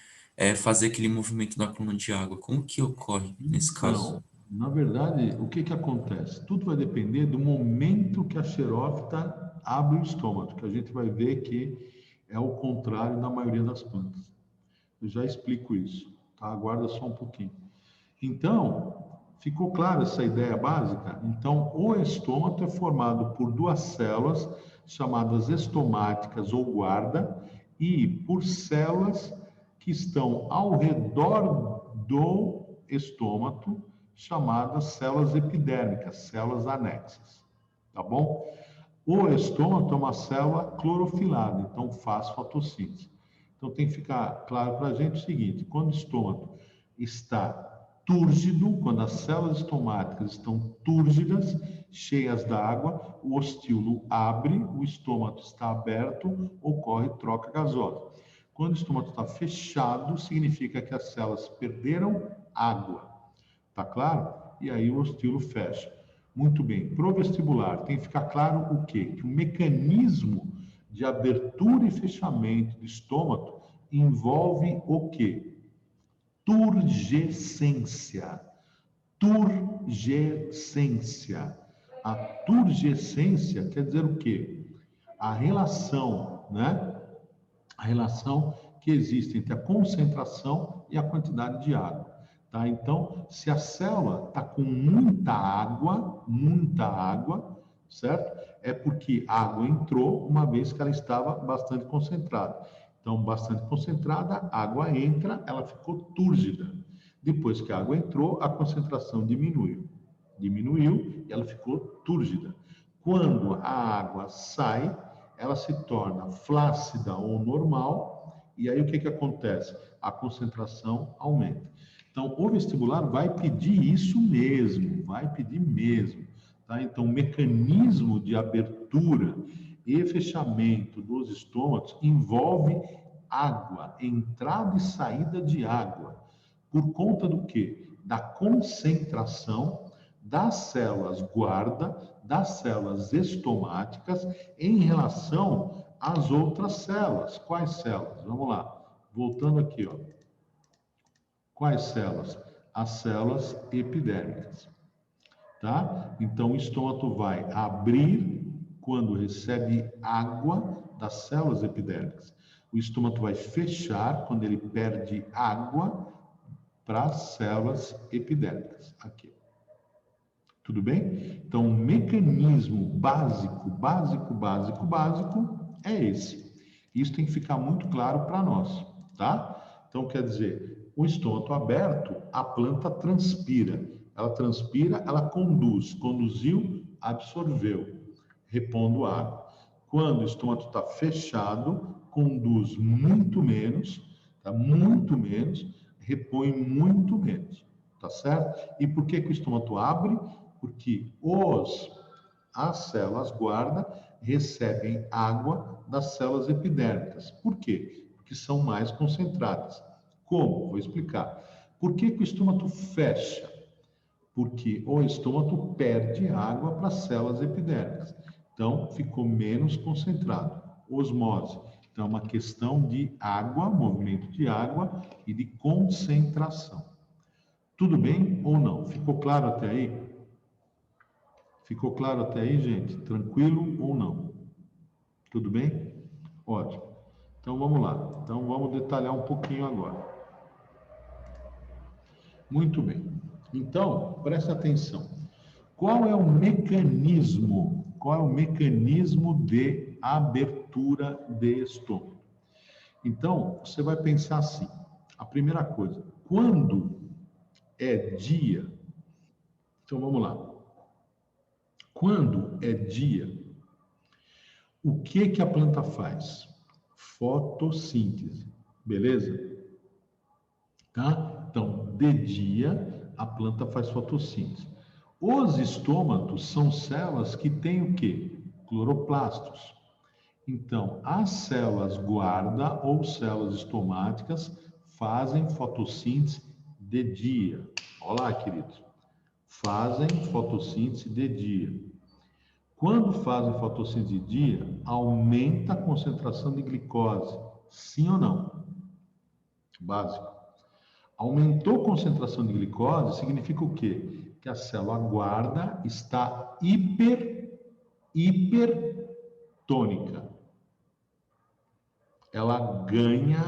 fazer aquele movimento da coluna de água. Como que ocorre nesse caso? Então, na verdade, o que acontece? Tudo vai depender do momento que a xerófita abre o estômago, que a gente vai ver que é o contrário da maioria das plantas. Eu já explico isso, tá? Aguarda só um pouquinho. Então, ficou clara essa ideia básica? Então, o estômago é formado por duas células chamadas estomáticas ou guarda e por células que estão ao redor do estômago, chamadas células epidérmicas, células anexas, tá bom? O estômago é uma célula clorofilada, então faz fotossíntese. Então tem que ficar claro para a gente o seguinte: quando o estômago está túrgido, quando as células estomáticas estão túrgidas, cheias d'água, o ostíolo abre, o estômago está aberto, ocorre troca gasosa. Quando o estômago está fechado, significa que as células perderam água. Tá claro? E aí o ostíolo fecha. Muito bem. Pro vestibular, tem que ficar claro o quê? Que o mecanismo de abertura e fechamento do estômago envolve o quê? Turgescência. turgescência. A turgescência quer dizer o quê? A relação, né? A relação que existe entre a concentração e a quantidade de água. Tá? Então, se a célula está com muita água, certo? É porque a água entrou uma vez que ela estava bastante concentrada. Então, bastante concentrada, a água entra, ela ficou túrgida. Depois que a água entrou, a concentração diminuiu e ela ficou túrgida. Quando a água sai, ela se torna flácida ou normal, e aí o que acontece? A concentração aumenta. Então, o vestibular vai pedir isso mesmo, vai pedir mesmo. Tá? Então, o mecanismo de abertura e fechamento dos estômagos envolve água, entrada e saída de água. Por conta do quê? Da concentração das células guarda, das células estomáticas em relação às outras células. Quais células? Vamos lá. Voltando aqui, ó. Quais células? As células epidérmicas. Tá? Então, o estômago vai abrir quando recebe água das células epidérmicas. O estômago vai fechar quando ele perde água para as células epidérmicas. Aqui. Tudo bem? Então, o mecanismo básico é esse. Isso tem que ficar muito claro para nós, tá? Então, quer dizer, o estômago aberto, a planta transpira. Ela transpira, ela conduz. Conduziu, absorveu, repondo água. Quando o estômago está fechado, conduz muito menos, tá? Muito menos, repõe muito menos, tá certo? E por que o estômago abre? Porque as células guarda recebem água das células epidérmicas. Por quê? Porque são mais concentradas. Como? Vou explicar. Por que o estômago fecha? Porque o estômago perde água para as células epidérmicas. Então, ficou menos concentrado. Osmose. Então, é uma questão de água, movimento de água e de concentração. Tudo bem ou não? Ficou claro até aí? Ficou claro até aí, gente? Tranquilo ou não? Tudo bem? Ótimo. Então, vamos lá. Então, vamos detalhar um pouquinho agora. Muito bem. Então, presta atenção. Qual é o mecanismo? Qual é o mecanismo de abertura de estômago? Então, você vai pensar assim. A primeira coisa, quando é dia... Então, vamos lá. Quando é dia, o que a planta faz? Fotossíntese, beleza? Tá? Então, de dia, a planta faz fotossíntese. Os estômatos são células que têm o quê? Cloroplastos. Então, as células guarda ou células estomáticas fazem fotossíntese de dia. Olha lá, queridos. Fazem fotossíntese de dia. Quando fazem fotossíntese de dia, aumenta a concentração de glicose. Sim ou não? Básico. Aumentou a concentração de glicose, significa o quê? Que a célula guarda está hipertônica. Ela ganha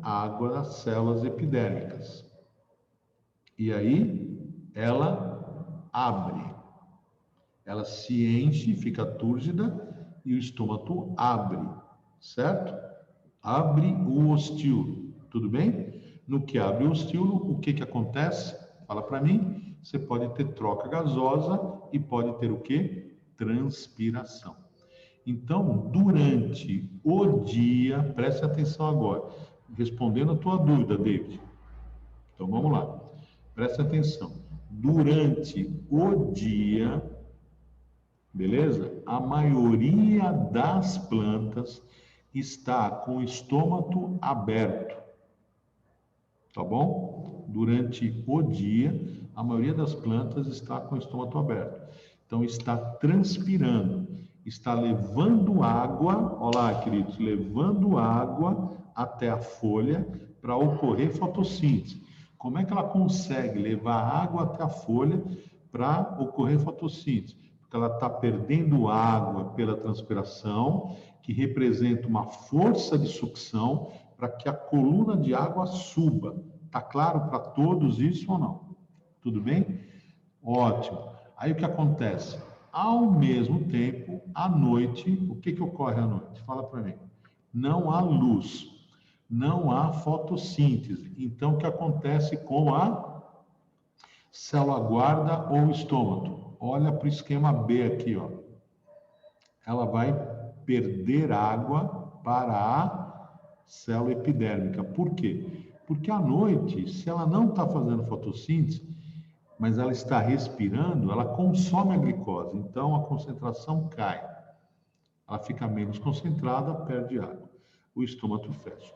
água das células epidérmicas. E aí, ela abre. Ela se enche, fica túrgida e o estômago abre, certo? Abre o ostíolo, tudo bem? No que abre o ostíolo, o que acontece? Fala para mim. Você pode ter troca gasosa e pode ter o quê? Transpiração. Então, durante o dia, preste atenção agora, respondendo a tua dúvida, David. Então, vamos lá. Preste atenção. Durante o dia, beleza? A maioria das plantas está com o estômago aberto, tá bom? Durante o dia, a maioria das plantas está com o estômago aberto. Então, está transpirando, está levando água, olha lá, queridos, levando água até a folha para ocorrer fotossíntese. Como é que ela consegue levar água até a folha para ocorrer fotossíntese? Porque ela está perdendo água pela transpiração, que representa uma força de sucção para que a coluna de água suba. Está claro para todos isso ou não? Tudo bem? Ótimo. Aí o que acontece? Ao mesmo tempo, à noite, o que ocorre à noite? Fala para mim. Não há luz, não há fotossíntese. Então, o que acontece com a célula guarda ou estômago? Olha para o esquema B aqui, ó. Ela vai perder água para a célula epidérmica. Por quê? Porque à noite, se ela não está fazendo fotossíntese, mas ela está respirando, ela consome a glicose, então a concentração cai. Ela fica menos concentrada, perde água. O estômago fecha.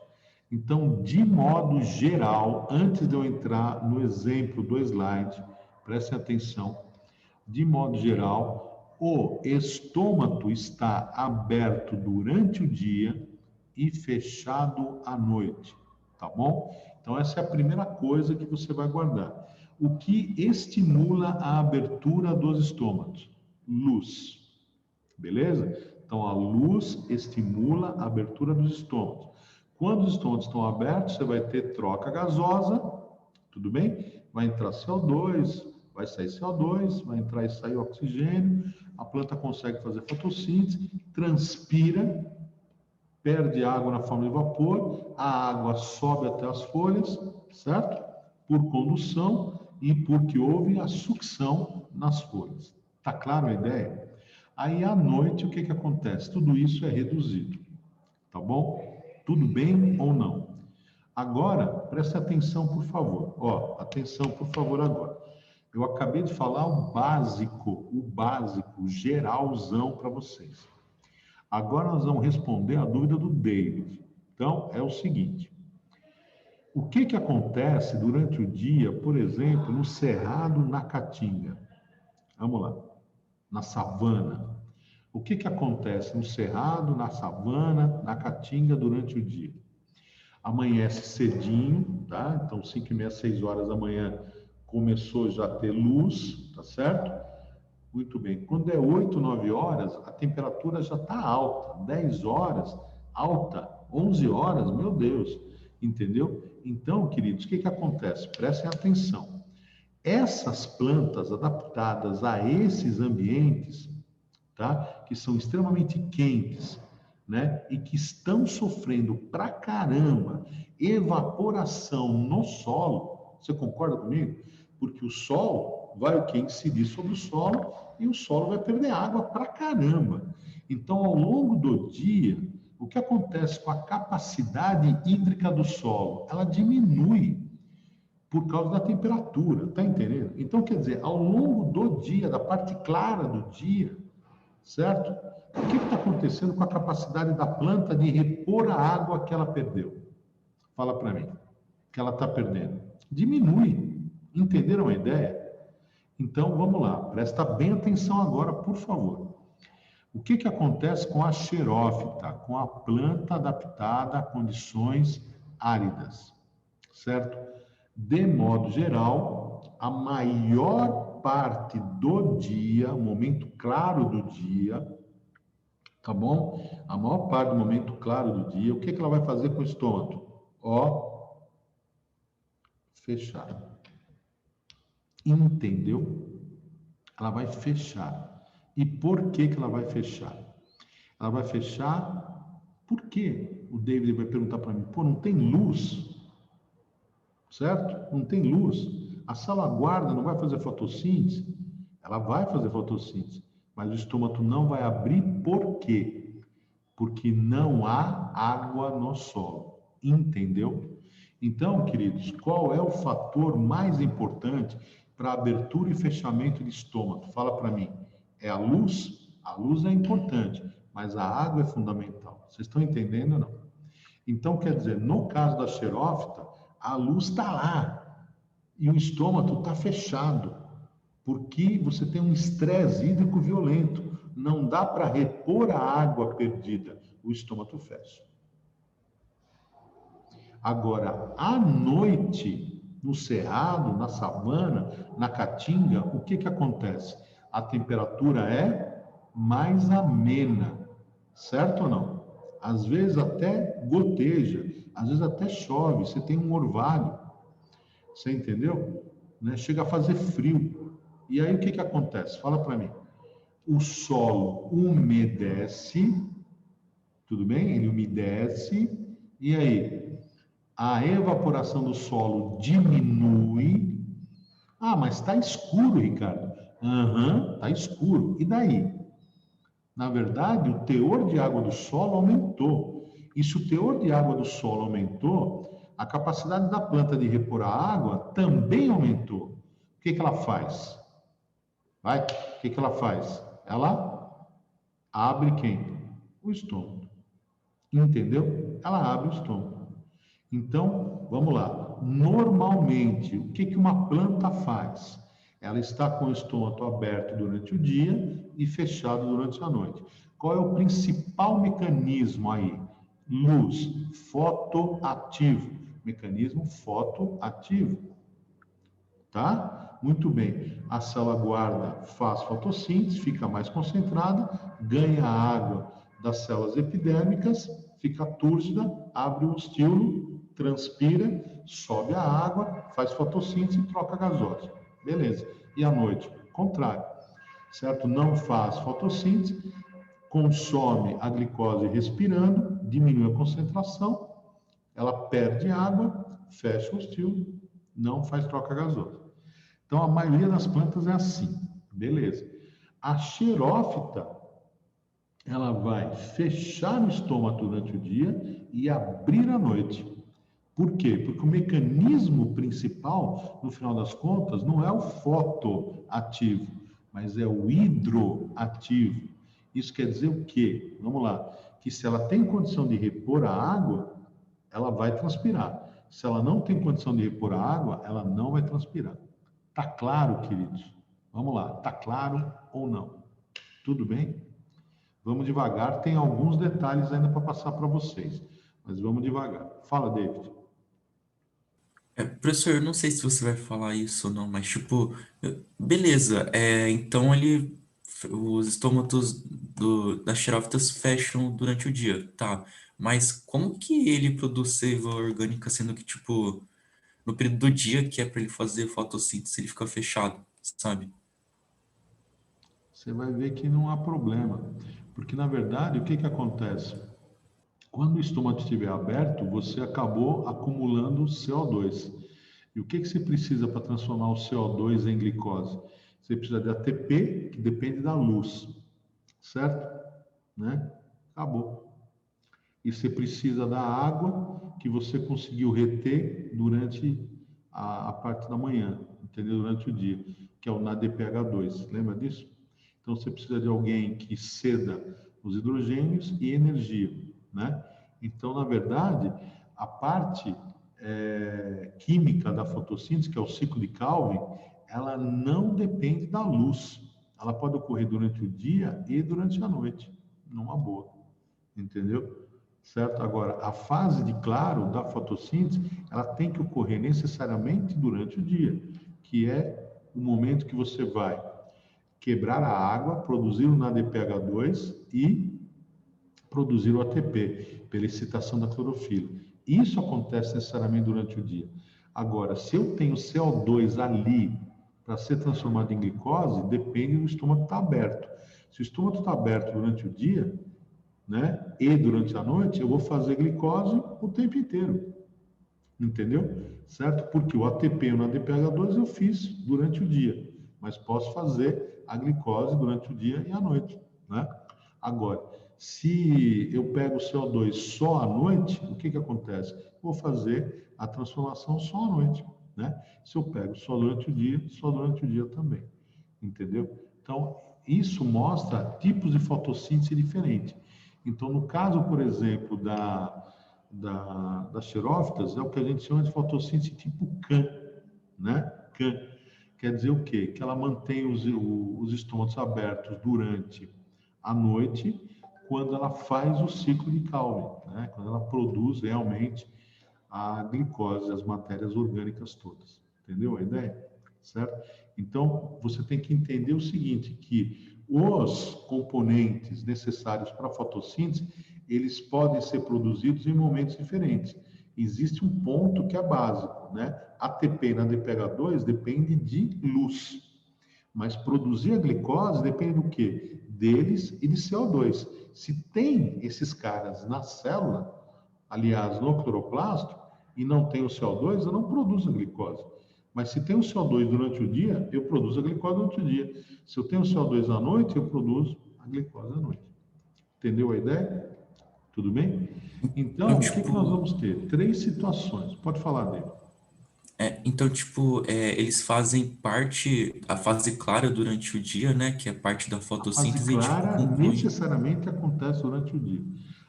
Então, de modo geral, antes de eu entrar no exemplo do slide, prestem atenção, de modo geral, o estômago está aberto durante o dia e fechado à noite, tá bom? Então, essa é a primeira coisa que você vai guardar. O que estimula a abertura dos estômagos? Luz. Beleza? Então, a luz estimula a abertura dos estômagos. Quando os estômagos estão abertos, você vai ter troca gasosa, tudo bem? Vai entrar CO2, vai sair CO2, vai entrar e sair oxigênio, a planta consegue fazer fotossíntese, transpira, perde água na forma de vapor, a água sobe até as folhas, certo? Por condução e porque houve a sucção nas folhas. Tá claro a ideia? Aí à noite o que acontece? Tudo isso é reduzido, tá bom? Tudo bem ou não? Agora, preste atenção, por favor. Ó, atenção, por favor, agora. Eu acabei de falar o básico, o geralzão para vocês. Agora nós vamos responder a dúvida do David. Então, é o seguinte. O que acontece durante o dia, por exemplo, no Cerrado, na Caatinga? Vamos lá. Na savana. O que acontece no Cerrado, na savana, na Caatinga durante o dia? Amanhece cedinho, tá? Então, 5h30, 6 horas da manhã, começou já a ter luz, tá certo? Muito bem. Quando é 8, 9 horas, a temperatura já está alta. 10 horas, alta. 11 horas, meu Deus. Entendeu? Então, queridos, o que acontece? Prestem atenção. Essas plantas adaptadas a esses ambientes, tá? Que são extremamente quentes, né? E que estão sofrendo pra caramba evaporação no solo. Você concorda comigo? Porque o sol vai o quê? Incidir sobre o solo e o solo vai perder água pra caramba. Então, ao longo do dia, o que acontece com a capacidade hídrica do solo? Ela diminui por causa da temperatura, tá entendendo? Então, quer dizer, ao longo do dia, da parte clara do dia, certo? O que está acontecendo com a capacidade da planta de repor a água que ela perdeu? Fala para mim, que ela está perdendo. Diminui. Entenderam a ideia? Então, vamos lá. Presta bem atenção agora, por favor. O que acontece com a xerófita, com a planta adaptada a condições áridas, certo? De modo geral, a maior parte do dia, o momento claro do dia, tá bom? A maior parte do momento claro do dia, o que ela vai fazer com o estômago? Ó, fechar. Entendeu? Ela vai fechar. E por que ela vai fechar? Ela vai fechar por quê? O David vai perguntar para mim, pô, não tem luz? Certo? Não tem luz. A salvaguarda não vai fazer fotossíntese? Ela vai fazer fotossíntese, mas o estômago não vai abrir por quê? Porque não há água no solo. Entendeu? Então, queridos, qual é o fator mais importante para abertura e fechamento de estômago? Fala para mim. É a luz? A luz é importante, mas a água é fundamental. Vocês estão entendendo ou não? Então, quer dizer, no caso da xerófita, a luz está lá e o estômago está fechado, porque você tem um estresse hídrico violento. Não dá para repor a água perdida, o estômago fecha. Agora, à noite, No cerrado, na savana, na caatinga, o que que acontece? A temperatura é mais amena, certo ou não? Às vezes até goteja, às vezes até chove, você tem um orvalho, você entendeu? Né? Chega a fazer frio. E aí o que que acontece? Fala para mim. O solo umedece, tudo bem? Ele umedece, e aí a evaporação do solo diminui. Ah, mas está escuro, Ricardo. Aham, está escuro. E daí? Na verdade, o teor de água do solo aumentou. E se o teor de água do solo aumentou, a capacidade da planta de repor a água também aumentou. O que que ela faz? Vai? O que que ela faz? Ela abre quem? O estômago. Entendeu? Ela abre o estômago. Então, vamos lá. Normalmente, o que que uma planta faz? Ela está com o estômago aberto durante o dia e fechado durante a noite. Qual é o principal mecanismo aí? Luz, fotoativo. Mecanismo fotoativo. Tá? Muito bem. A célula guarda, faz fotossíntese, fica mais concentrada, ganha água das células epidérmicas, fica túrgida, abre o estímulo, transpira, sobe a água, faz fotossíntese e troca gasosa. Beleza. E à noite? Contrário. Certo? Não faz fotossíntese, consome a glicose respirando, diminui a concentração, ela perde água, fecha o estímulo, não faz troca gasosa. Então, a maioria das plantas é assim, beleza. A xerófita, ela vai fechar o estômago durante o dia e abrir à noite. Por quê? Porque o mecanismo principal, no final das contas, não é o fotoativo, mas é o hidroativo. Isso quer dizer o quê? Vamos lá. Que se ela tem condição de repor a água, ela vai transpirar. Se ela não tem condição de repor a água, ela não vai transpirar. Tá claro, queridos? Vamos lá. Tá claro ou não? Tudo bem? Vamos devagar. Tem alguns detalhes ainda para passar para vocês, mas vamos devagar. Fala, David. Professor, eu não sei se você vai falar isso ou não, mas tipo, beleza, então os estômatos das xerófitas fecham durante o dia, tá? Mas como que ele produz seiva orgânica, sendo que, tipo, no período do dia que é para ele fazer fotossíntese, ele fica fechado, sabe? Você vai ver que não há problema, porque na verdade o que que acontece? Quando o estômago estiver aberto, você acabou acumulando CO2. E o que que você precisa para transformar o CO2 em glicose? Você precisa de ATP, que depende da luz, certo? Né? Acabou. E você precisa da água que você conseguiu reter durante a parte da manhã, entendeu? Durante o dia, que é o NADPH2. Lembra disso? Então você precisa de alguém que ceda os hidrogênios e energia, né? Então, na verdade, a parte química da fotossíntese, que é o ciclo de Calvin, ela não depende da luz. Ela pode ocorrer durante o dia e durante a noite, numa boa, entendeu? Certo? Agora, a fase de claro da fotossíntese, ela tem que ocorrer necessariamente durante o dia, que é o momento que você vai quebrar a água, produzir o NADPH2 e produzir o ATP, pela excitação da clorofila. Isso acontece necessariamente durante o dia. Agora, se eu tenho CO2 ali para ser transformado em glicose, depende do estômago estar aberto. Se o estômago está aberto durante o dia, né, e durante a noite, eu vou fazer glicose o tempo inteiro. Entendeu? Certo? Porque o ATP e o NADPH2 eu fiz durante o dia, mas posso fazer a glicose durante o dia e a noite, né? Agora, se eu pego o CO2 só à noite, o que que acontece? Vou fazer a transformação só à noite, né? Se eu pego só durante o dia também, entendeu? Então, isso mostra tipos de fotossíntese diferentes. Então, no caso, por exemplo, das xerófitas, é o que a gente chama de fotossíntese tipo CAN, né? CAN. Quer dizer o quê? Que ela mantém os estômatos abertos durante a noite, quando ela faz o ciclo de Calvin, né? Quando ela produz realmente a glicose, as matérias orgânicas todas. Entendeu a ideia? Certo? Então, você tem que entender o seguinte, que os componentes necessários para a fotossíntese, eles podem ser produzidos em momentos diferentes. Existe um ponto que é básico, né? ATP na DPH2 depende de luz, mas produzir a glicose depende do quê? Deles e de CO2. Se tem esses caras na célula, aliás, no cloroplasto, e não tem o CO2, eu não produzo a glicose. Mas se tem o CO2 durante o dia, eu produzo a glicose durante o dia. Se eu tenho o CO2 à noite, eu produzo a glicose à noite. Entendeu a ideia? Tudo bem? Então, Então, o que nós tipo, vamos ter? 3 situações. Pode falar dele. eles fazem parte, a fase clara durante o dia, né, que é parte da A fase fotossíntese, e, tipo, clara compõe. necessariamente acontece durante o dia.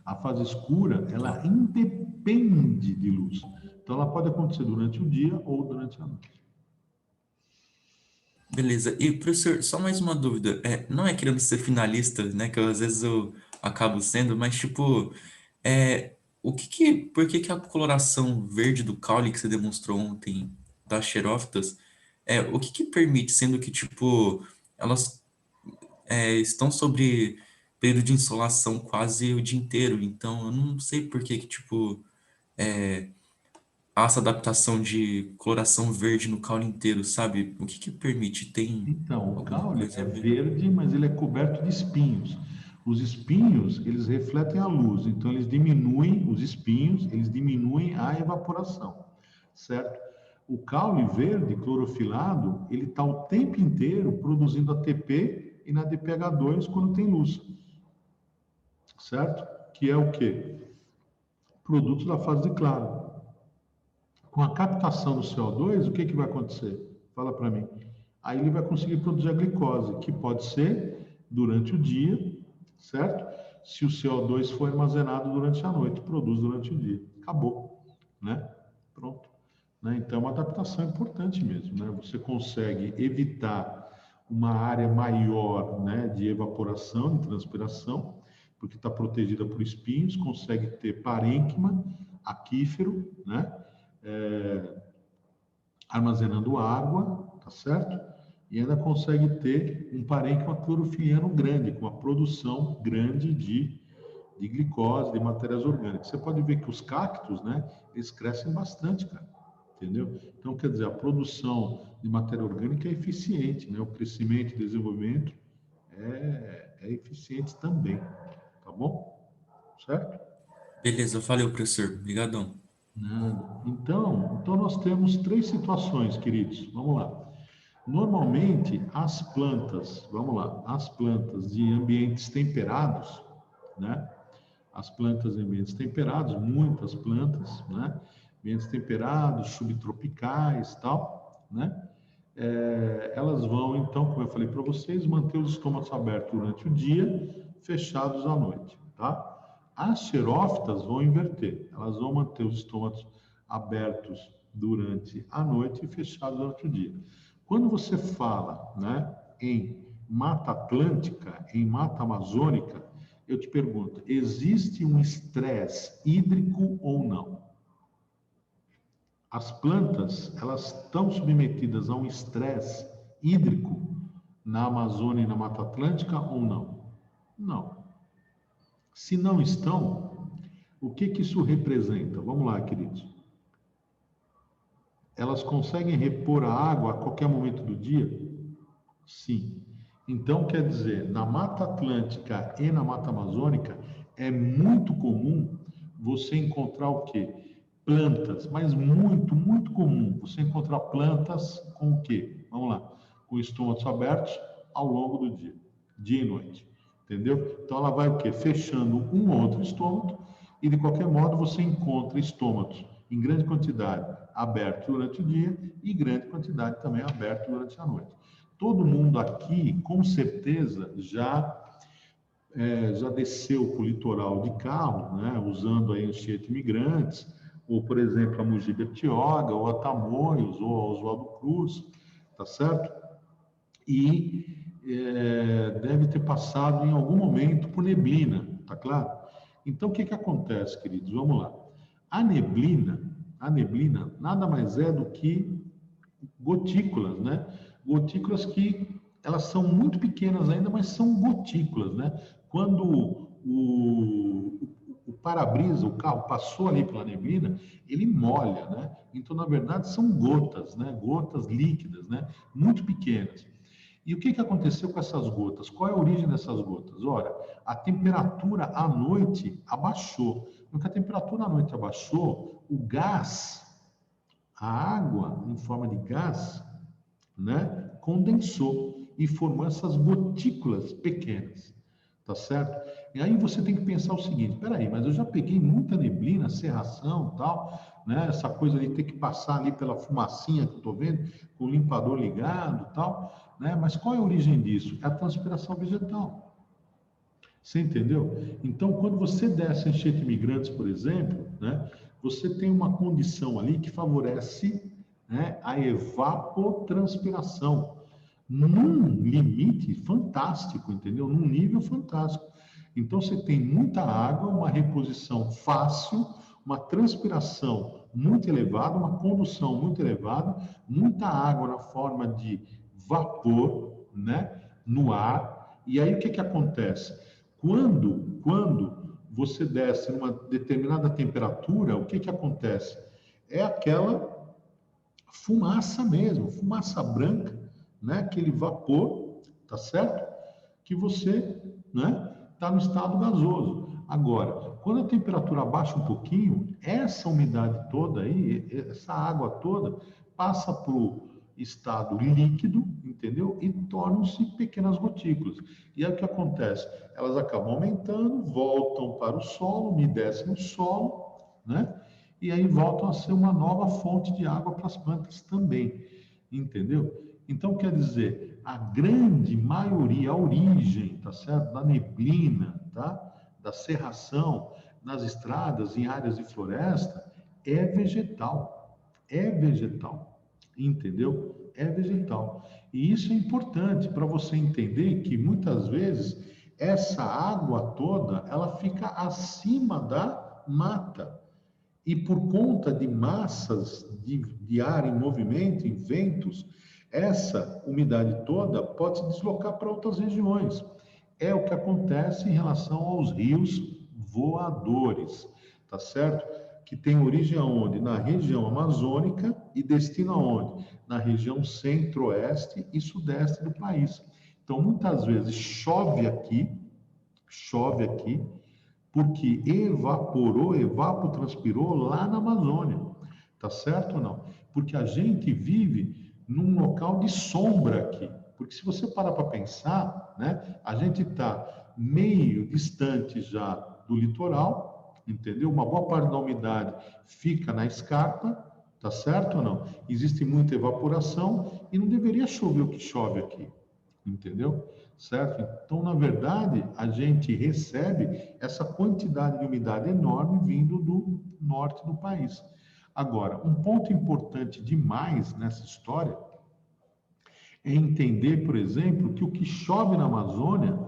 A fase escura, Tá. ela independe de luz. Então, ela pode acontecer durante o dia ou durante a noite. Beleza. E, professor, só mais uma dúvida. Não é querendo ser finalista, né, que às vezes eu acabo sendo, mas, tipo, por que que a coloração verde do caule que você demonstrou ontem das xerófitas, o que que permite, sendo que, tipo, elas estão sobre período de insolação quase o dia inteiro, então eu não sei por que que, tipo, há essa adaptação de coloração verde no caule inteiro, sabe? O que que permite? Tem Então, o alguma caule coisa é a ver? verde, mas ele é coberto de espinhos. Os espinhos, eles refletem a luz, então eles diminuem os espinhos, eles diminuem a evaporação, certo? O caule verde clorofilado, ele está o tempo inteiro produzindo ATP e na DPH2 quando tem luz, certo? Que é o quê? Produto da fase de claro. Com a captação do CO2, o que vai acontecer? Fala para mim. Aí ele vai conseguir produzir a glicose, que pode ser durante o dia, certo? Se o CO2 for armazenado durante a noite, produz durante o dia. Acabou, né? Pronto. Né? Então, é uma adaptação importante mesmo, né? Você consegue evitar uma área maior, né, de evaporação e transpiração, porque está protegida por espinhos, consegue ter parênquima, aquífero, né? Armazenando água, tá certo? E ainda consegue ter um parênquima clorofiliano grande, com a produção grande de glicose, de matérias orgânicas. Você pode ver que os cactos, né, eles crescem bastante, cara, entendeu? Então, quer dizer, a produção de matéria orgânica é eficiente, né? O crescimento e desenvolvimento é eficiente também, tá bom? Certo? Beleza, valeu, professor. Obrigadão. Nada. Então nós temos 3 situações, queridos. Vamos lá. Normalmente, as plantas, vamos lá, as plantas de ambientes temperados, né? As plantas em ambientes temperados, muitas plantas, né? Ambientes temperados, subtropicais, tal, né? Elas vão, então, como eu falei para vocês, manter os estômagos abertos durante o dia, fechados à noite, tá? As xerófitas vão inverter, elas vão manter os estômagos abertos durante a noite e fechados durante o dia. Quando você fala, né, em Mata Atlântica, em Mata Amazônica, eu te pergunto, existe um estresse hídrico ou não? As plantas, elas estão submetidas a um estresse hídrico na Amazônia e na Mata Atlântica ou não? Não. Se não estão, o que que isso representa? Vamos lá, queridos. Elas conseguem repor a água a qualquer momento do dia? Sim. Então, quer dizer, na Mata Atlântica e na Mata Amazônica, é muito comum você encontrar o quê? Plantas, mas muito, muito comum você encontrar plantas com o quê? Vamos lá, com estômagos abertos ao longo do dia e noite, entendeu? Então ela vai o quê? Fechando um ou outro estômago e de qualquer modo você encontra estômagos em grande quantidade abertos durante o dia e grande quantidade também abertos durante a noite. Todo mundo aqui, com certeza, já desceu para o litoral de carro, né, usando a Anchieta Imigrantes, ou, por exemplo, a Mogi Bertioga, ou a Tamoios, ou a Oswaldo Cruz, tá certo? E deve ter passado em algum momento por neblina, tá claro? Então, o que que acontece, queridos? Vamos lá. A neblina, A neblina nada mais é do que gotículas, né? Gotículas que elas são muito pequenas ainda, mas são gotículas, né? Quando o para-brisa, o carro passou ali pela neblina, ele molha, né? Então, na verdade, são gotas, né? Gotas líquidas, né? Muito pequenas. E o que que aconteceu com essas gotas? Qual é a origem dessas gotas? Ora, a temperatura à noite abaixou. No que a temperatura à noite abaixou, o gás, a água em forma de gás, né, condensou e formou essas gotículas pequenas, tá certo? E aí você tem que pensar o seguinte: peraí, mas eu já peguei muita neblina, cerração, tal, né? Essa coisa de ter que passar ali pela fumacinha que eu estou vendo, com o limpador ligado, tal, né? Mas qual é a origem disso? É a transpiração vegetal. Você entendeu? Então, quando você desce enchente de imigrantes, por exemplo, né, você tem uma condição ali que favorece, né, a evapotranspiração num limite fantástico, entendeu? Num nível fantástico. Então, você tem muita água, uma reposição fácil, uma transpiração muito elevada, uma condução muito elevada, muita água na forma de vapor, né, no ar. E aí, o que que acontece? Quando você desce numa determinada temperatura, o que que acontece? É aquela fumaça mesmo, fumaça branca, né? Aquele vapor, tá certo? Que você, né, está no estado gasoso. Agora, quando a temperatura abaixa um pouquinho, essa umidade toda aí, essa água toda, passa para o estado líquido, entendeu? E tornam-se pequenas gotículas. E aí o que acontece? Elas acabam aumentando, voltam para o solo, umedecem o solo, né? E aí voltam a ser uma nova fonte de água para as plantas também, entendeu? Então, quer dizer, a grande maioria, a origem, tá certo? Da neblina, tá? Da cerração nas estradas, em áreas de floresta, é vegetal. É vegetal, entendeu? É vegetal. E isso é importante para você entender que muitas vezes essa água toda, ela fica acima da mata. E por conta de massas de ar em movimento, em ventos, essa umidade toda pode se deslocar para outras regiões. É o que acontece em relação aos rios voadores, tá certo? Que tem origem aonde? Na região amazônica e destino aonde? Na região centro-oeste e sudeste do país. Então, muitas vezes chove aqui, porque evaporou, evapotranspirou lá na Amazônia. Tá certo ou não? Porque a gente vive num local de sombra aqui. Porque se você parar para pensar, né, a gente está meio distante já do litoral, entendeu? Uma boa parte da umidade fica na escarpa, tá certo ou não? Existe muita evaporação e não deveria chover o que chove aqui, entendeu? Certo? Então, na verdade, a gente recebe essa quantidade de umidade enorme vindo do norte do país. Agora, um ponto importante demais nessa história é entender, por exemplo, que o que chove na Amazônia,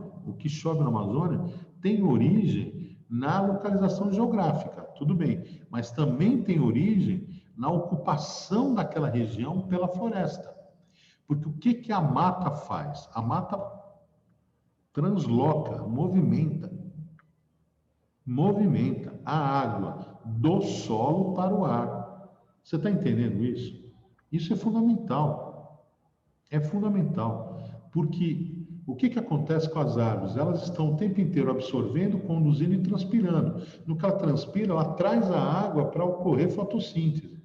tem origem na localização geográfica, tudo bem, mas também tem origem na ocupação daquela região pela floresta. Porque o que que a mata faz? A mata transloca, movimenta a água do solo para o ar. Você está entendendo isso? Isso é fundamental. É fundamental. Porque o que que acontece com as árvores? Elas estão o tempo inteiro absorvendo, conduzindo e transpirando. No que ela transpira, ela traz a água para ocorrer fotossíntese.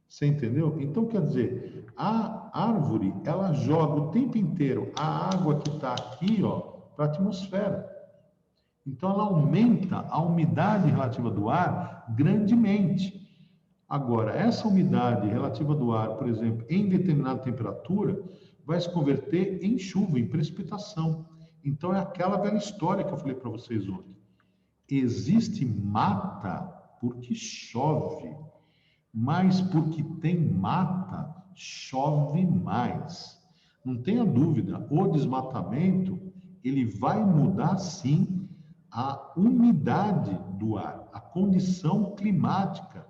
Você entendeu? Então, quer dizer, a árvore, ela joga o tempo inteiro a água que está aqui, ó, para a atmosfera. Então, ela aumenta a umidade relativa do ar grandemente. Agora, essa umidade relativa do ar, por exemplo, em determinada temperatura, vai se converter em chuva, em precipitação. Então, é aquela velha história que eu falei para vocês ontem. Existe mata porque chove, mas porque tem mata, chove mais. Não tenha dúvida, o desmatamento, ele vai mudar sim a umidade do ar, a condição climática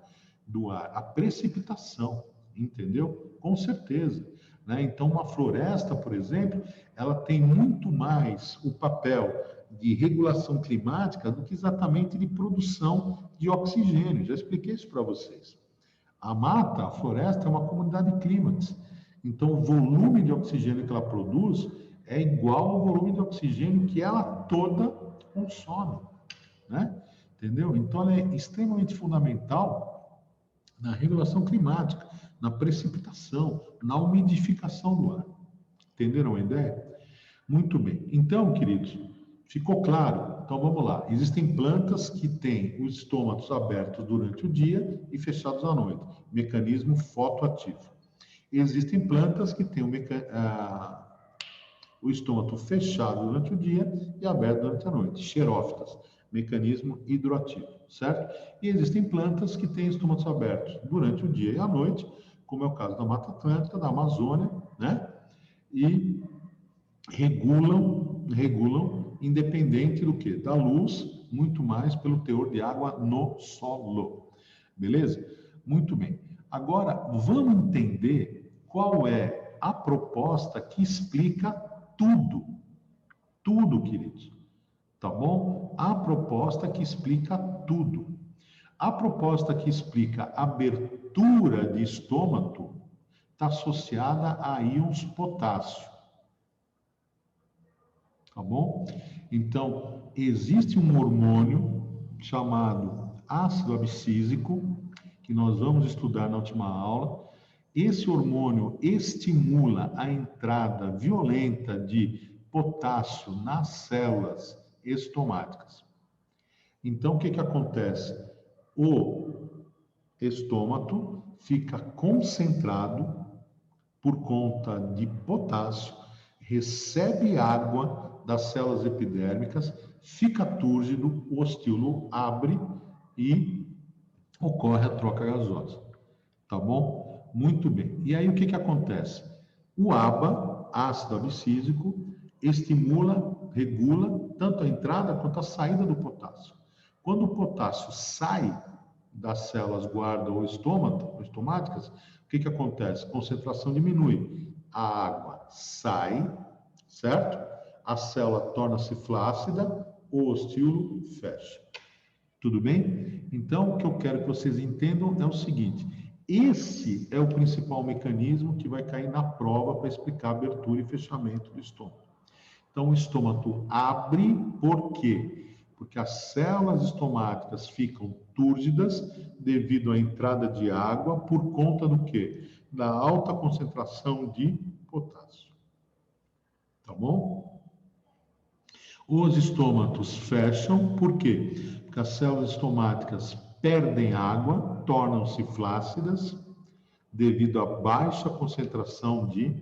do ar? A precipitação, entendeu? Com certeza, né? Então, uma floresta, por exemplo, ela tem muito mais o papel de regulação climática do que exatamente de produção de oxigênio. Já expliquei isso para vocês. A mata, a floresta, é uma comunidade clímax. Então, o volume de oxigênio que ela produz é igual ao volume de oxigênio que ela toda consome, né? Entendeu? Então, ela é extremamente fundamental na regulação climática, na precipitação, na umidificação do ar. Entenderam a ideia? Muito bem. Então, queridos, ficou claro? Então, vamos lá. Existem plantas que têm os estômatos abertos durante o dia e fechados à noite. Mecanismo fotoativo. Existem plantas que têm o estômato fechado durante o dia e aberto durante a noite. Xerófitas. Mecanismo hidroativo, certo? E existem plantas que têm estômatos abertos durante o dia e a noite, como é o caso da Mata Atlântica, da Amazônia, né? E regulam independente do que? Da luz, muito mais pelo teor de água no solo. Beleza? Muito bem. Agora, vamos entender qual é a proposta que explica tudo. Tudo, queridos. Tá bom? A proposta que explica tudo. A proposta que explica abertura de estômago está associada a íons potássio. Tá bom? Então, existe um hormônio chamado ácido abscísico, que nós vamos estudar na última aula. Esse hormônio estimula a entrada violenta de potássio nas células estomáticas. Então, o que acontece? O estômago fica concentrado por conta de potássio, recebe água das células epidérmicas, fica túrgido, o ostíolo abre e ocorre a troca gasosa. Tá bom? Muito bem. E aí o que acontece? O ABA, ácido abscísico, estimula, regula tanto a entrada quanto a saída do potássio. Quando o potássio sai das células guarda ou estomáticas, o que acontece? A concentração diminui. A água sai, certo? A célula torna-se flácida, o ostíolo fecha. Tudo bem? Então, o que eu quero que vocês entendam é o seguinte: esse é o principal mecanismo que vai cair na prova para explicar a abertura e fechamento do estômago. Então, o estômago abre por quê? Porque as células estomáticas ficam túrgidas devido à entrada de água por conta do quê? Da alta concentração de potássio. Tá bom? Os estômatos fecham por quê? Porque as células estomáticas perdem água, tornam-se flácidas devido à baixa concentração de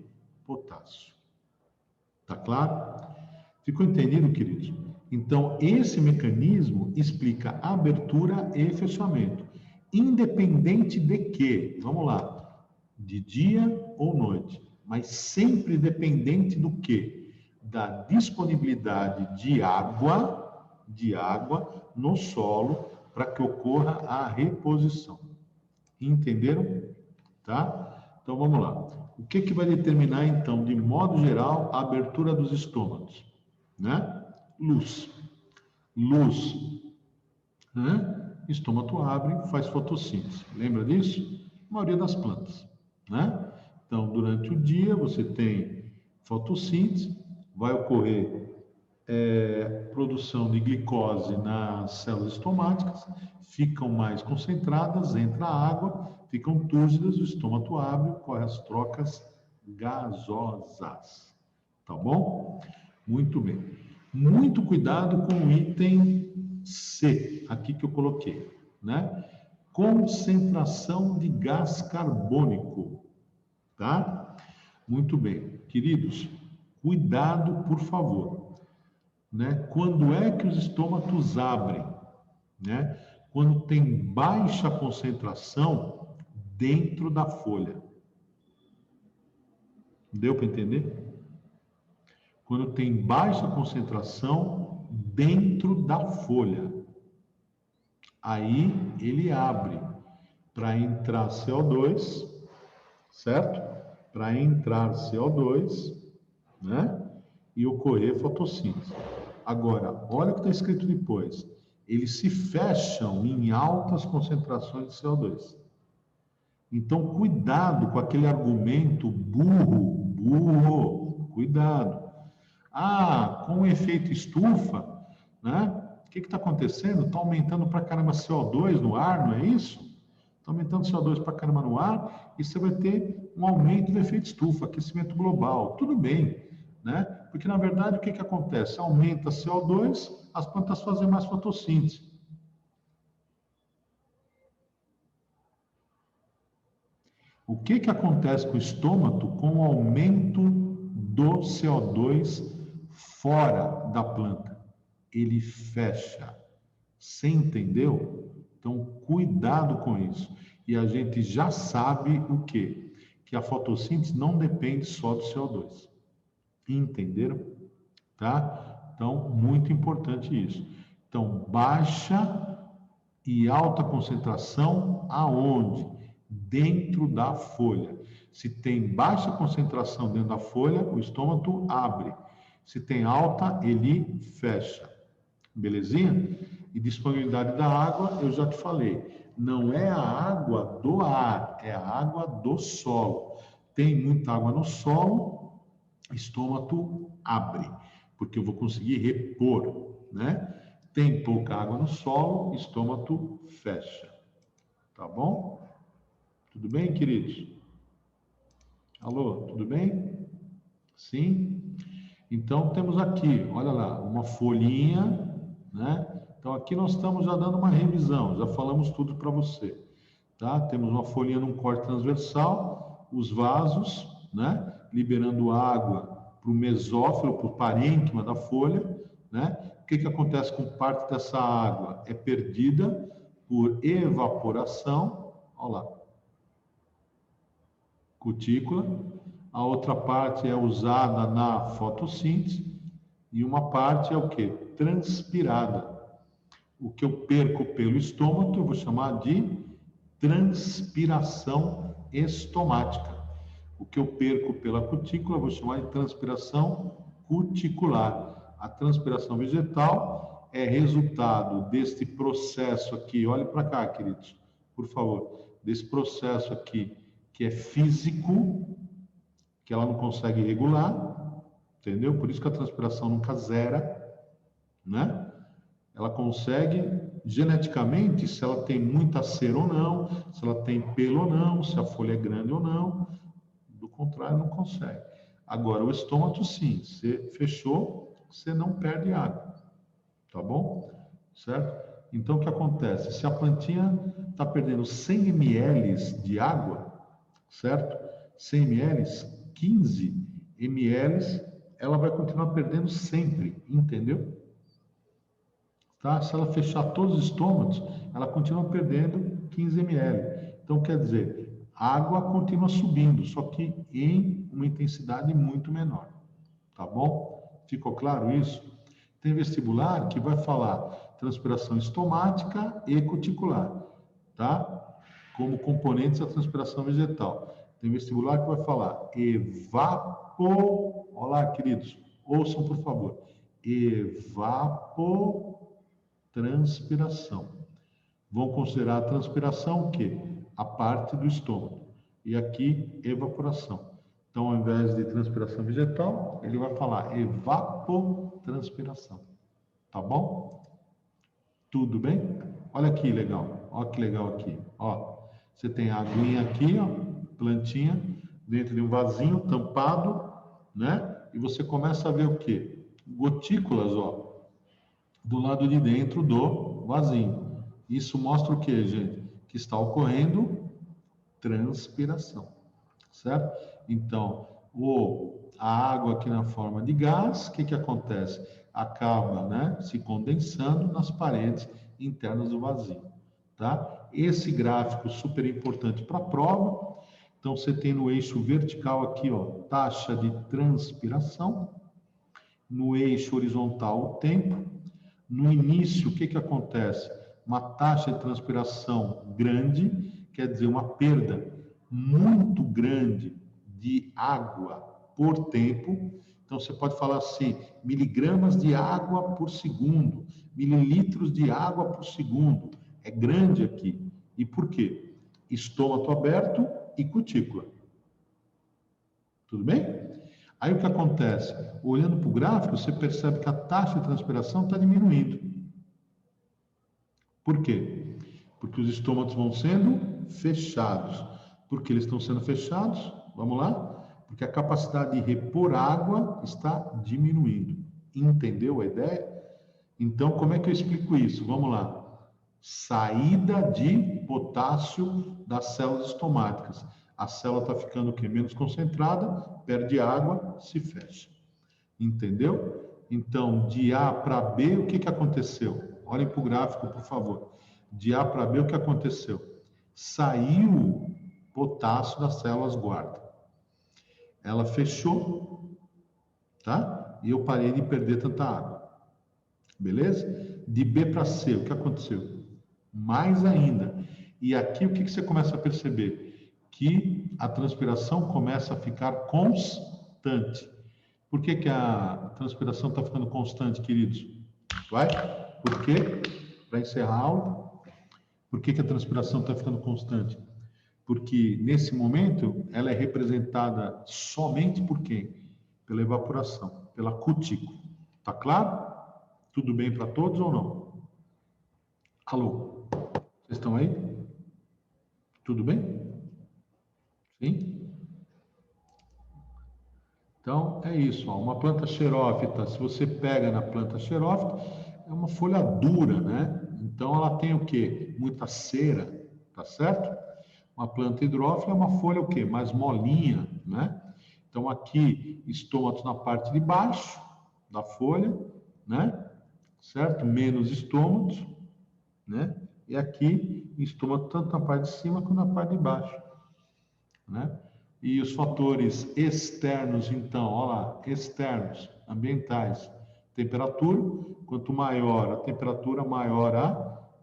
potássio. Tá claro? Ficou entendido, queridos? Então, esse mecanismo explica abertura e fechamento, independente de que, vamos lá, de dia ou noite, mas sempre dependente do que? Da disponibilidade de água no solo para que ocorra a reposição. Entenderam? Tá? Então, vamos lá. O que vai determinar, então, de modo geral, a abertura dos estômagos? Né? Luz. Luz. Né? Estômago abre, faz fotossíntese. Lembra disso? A maioria das plantas. Né? Então, durante o dia, você tem fotossíntese, vai ocorrer produção de glicose nas células estomáticas, ficam mais concentradas, entra água, ficam túrgidas, o estômago abre, ocorre as trocas gasosas. Tá bom? Muito bem. Muito cuidado com o item C, aqui que eu coloquei, né? Concentração de gás carbônico, tá? Muito bem. Queridos, cuidado, por favor. Né? Quando é que os estômatos abrem? Né? Quando tem baixa concentração dentro da folha. Deu para entender? Quando tem baixa concentração dentro da folha. Aí ele abre. para entrar CO2, certo? Para entrar CO2, né? E ocorrer fotossíntese. Agora, olha o que está escrito depois. Eles se fecham em altas concentrações de CO2. Então, cuidado com aquele argumento burro, cuidado. Ah, com o efeito estufa, né? O que está acontecendo? Está aumentando para caramba CO2 no ar, não é isso? Está aumentando CO2 para caramba no ar e você vai ter um aumento do efeito estufa, aquecimento global. Tudo bem, né? Porque, na verdade, o que acontece? Aumenta CO2, as plantas fazem mais fotossíntese. O que acontece com o estômago com o aumento do CO2 fora da planta? Ele fecha. Você entendeu? Então, cuidado com isso. E a gente já sabe o quê? Que a fotossíntese não depende só do CO2. Entenderam? Tá? Então, muito importante isso. Então, baixa e alta concentração aonde? Dentro da folha. Se tem baixa concentração dentro da folha, o estômago abre. Se tem alta, ele fecha. Belezinha? E disponibilidade da água, eu já te falei. Não é a água do ar, é a água do solo. Tem muita água no solo, estômago abre, porque eu vou conseguir repor, né? Tem pouca água no solo, estômago fecha. Tá bom? Tudo bem, queridos? Alô, tudo bem? Sim? Então, temos aqui, olha lá, uma folhinha, né? Então, aqui nós estamos já dando uma revisão, já falamos tudo para você, tá? Temos uma folhinha num corte transversal, os vasos, né? Liberando água para o mesófilo, para o parênquima da folha, né? O que acontece com parte dessa água? É perdida por evaporação, olha lá, cutícula, a outra parte é usada na fotossíntese e uma parte é o que? Transpirada. O que eu perco pelo estômago eu vou chamar de transpiração estomática. O que eu perco pela cutícula eu vou chamar de transpiração cuticular. A transpiração vegetal é resultado deste processo aqui, olhe para cá, queridos, por favor, desse processo aqui que é físico, que ela não consegue regular, entendeu? Por isso que a transpiração nunca zera, né? Ela consegue, geneticamente, se ela tem muita cera ou não, se ela tem pelo ou não, se a folha é grande ou não, do contrário, não consegue. Agora, o estômago, sim, você fechou, você não perde água, tá bom? Certo? Então, o que acontece? Se a plantinha está perdendo 100 ml de água, certo? 100 ml, 15 ml, ela vai continuar perdendo sempre, entendeu? Tá? Se ela fechar todos os estômagos, ela continua perdendo 15 ml. Então, quer dizer, a água continua subindo, só que em uma intensidade muito menor. Tá bom? Ficou claro isso? Tem vestibular que vai falar transpiração estomática e cuticular, tá? Como componentes da transpiração vegetal. Tem vestibular que vai falar olá, queridos, ouçam por favor. Evapotranspiração. Vão considerar a transpiração o quê? A parte do estômago. E aqui, evaporação. Então, ao invés de transpiração vegetal, ele vai falar evapotranspiração. Tá bom? Tudo bem? Olha que legal. Olha que legal aqui. Ó, você tem a aguinha aqui, ó, plantinha, dentro de um vasinho tampado, né? E você começa a ver o quê? Gotículas, ó, do lado de dentro do vasinho. Isso mostra o quê, gente? Que está ocorrendo transpiração, certo? Então, a água aqui na forma de gás, o que acontece? Acaba, né, se condensando nas paredes internas do vazio, tá? Esse gráfico super importante para a prova. Então, você tem no eixo vertical aqui, ó, taxa de transpiração, no eixo horizontal o tempo. No início, o que acontece? Uma taxa de transpiração grande, quer dizer uma perda muito grande de água por tempo. Então, você pode falar assim, miligramas de água por segundo, mililitros de água por segundo. É grande aqui. E por quê? Estômago aberto e cutícula. Tudo bem? Aí o que acontece? Olhando para o gráfico, você percebe que a taxa de transpiração está diminuindo. Por quê? Porque os estômagos vão sendo fechados. Por que eles estão sendo fechados? Vamos lá? Porque a capacidade de repor água está diminuindo. Entendeu a ideia? Então, como é que eu explico isso? Vamos lá. Saída de potássio das células estomáticas. A célula está ficando o quê? Menos concentrada, perde água, se fecha. Entendeu? Então, de A para B, o que aconteceu? Olhem para o gráfico, por favor. De A para B, o que aconteceu? Saiu potássio das células guarda. Ela fechou, tá? E eu parei de perder tanta água. Beleza? De B para C, o que aconteceu? Mais ainda. E aqui, o que você começa a perceber? Que a transpiração começa a ficar constante. Por que a transpiração está ficando constante, queridos? Vai? Por quê? Para encerrar a aula. Por que a transpiração está ficando constante? Porque, nesse momento, ela é representada somente por quem? Pela evaporação, pela cutícula. Tá claro? Tudo bem para todos ou não? Alô? Vocês estão aí? Tudo bem? Sim? Então, é isso. Ó. Uma planta xerófita, se você pega na planta xerófita, é uma folha dura, né? Então, ela tem o quê? Muita cera, tá certo? Uma planta hidrófila é uma folha o quê? Mais molinha, né? Então, aqui, estômatos na parte de baixo da folha, né? Certo? Menos estômatos, né? E aqui, estômago tanto na parte de cima quanto na parte de baixo, né? E os fatores externos, então, olha lá, externos, ambientais, temperatura, quanto maior a temperatura, maior a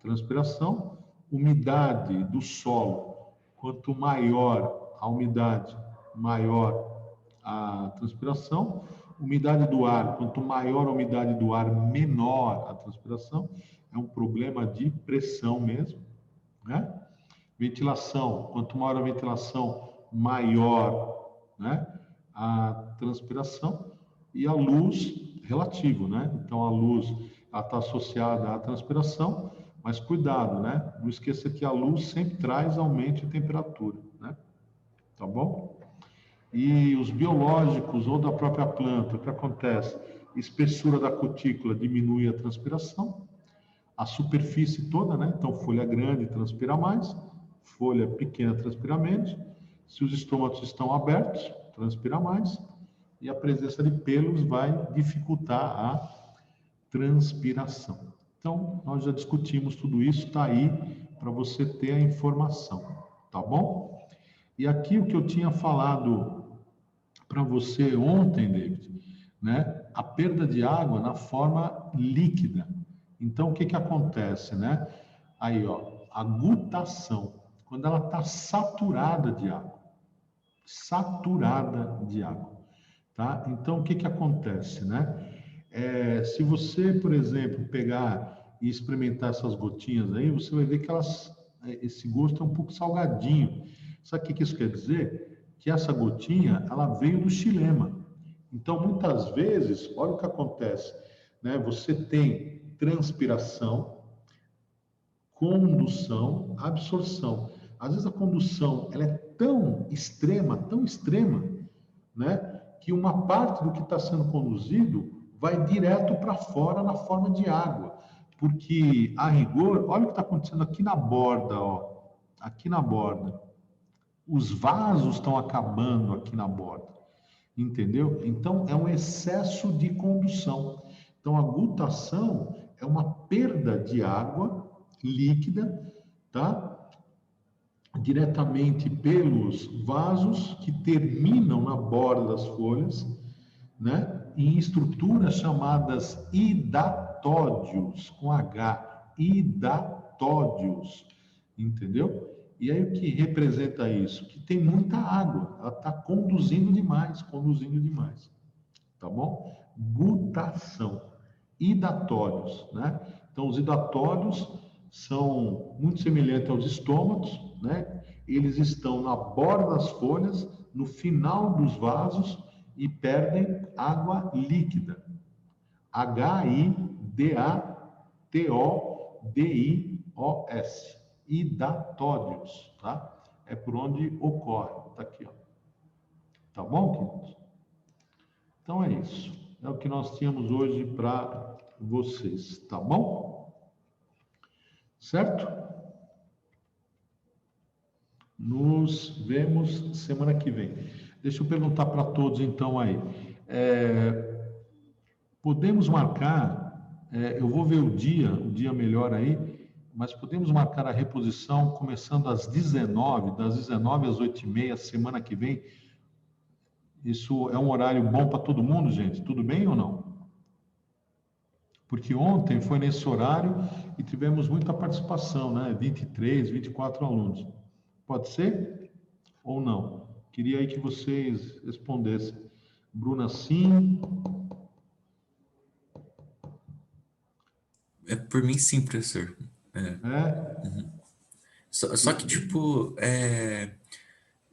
transpiração, umidade do solo, quanto maior a umidade, maior a transpiração, umidade do ar, quanto maior a umidade do ar, menor a transpiração, é um problema de pressão mesmo, né? Ventilação, quanto maior a ventilação, maior, né, a transpiração, e a luz relativo, né? Então a luz está associada à transpiração, mas cuidado, né? Não esqueça que a luz sempre traz aumento de temperatura, né? Tá bom? E os biológicos ou da própria planta, o que acontece? Espessura da cutícula diminui a transpiração, a superfície toda, né? Então folha grande transpira mais, folha pequena transpira menos. Se os estômagos estão abertos, transpira mais, e a presença de pelos vai dificultar a transpiração. Então, nós já discutimos tudo isso, está aí para você ter a informação, tá bom? E aqui o que eu tinha falado para você ontem, David, né? A perda de água na forma líquida. Então, o que acontece, né? Aí, ó, a gutação, quando ela está saturada de água, tá? Então, o que acontece, né? Se você, por exemplo, pegar e experimentar essas gotinhas aí, você vai ver que esse gosto é um pouco salgadinho. Sabe o que isso quer dizer? Que essa gotinha, ela veio do xilema. Então, muitas vezes, olha o que acontece, né? Você tem transpiração, condução, absorção. Às vezes a condução ela é tão extrema, né, que uma parte do que está sendo conduzido vai direto para fora na forma de água. Porque, a rigor, olha o que está acontecendo aqui na borda, ó. Aqui na borda. Os vasos estão acabando aqui na borda. Entendeu? Então, é um excesso de condução. Então, a gutação é uma perda de água líquida, tá? Diretamente pelos vasos que terminam na borda das folhas, né? Em estruturas chamadas hidatódios, com H, hidatódios, entendeu? E aí o que representa isso? Que tem muita água, ela está conduzindo demais, tá bom? Butação, hidatórios, né? Então os hidatórios são muito semelhantes aos estômatos, né? Eles estão na borda das folhas, no final dos vasos e perdem água líquida. H-I-D-A-T-O-D-I-O-S. Hidatórios, tá? É por onde ocorre. Tá aqui, ó. Tá bom, queridos? Então é isso. É o que nós tínhamos hoje para vocês, tá bom? Certo? Nos vemos semana que vem. Deixa eu perguntar para todos então aí. Podemos marcar, eu vou ver o dia melhor aí, mas podemos marcar a reposição começando às 19, das 19 às 8h30, semana que vem. Isso é um horário bom para todo mundo, gente? Tudo bem ou não? Porque ontem foi nesse horário e tivemos muita participação, né? 23, 24 alunos. Pode ser ou não? Queria aí que vocês respondessem. Bruna, sim. Por mim, sim, professor. Só que, tipo,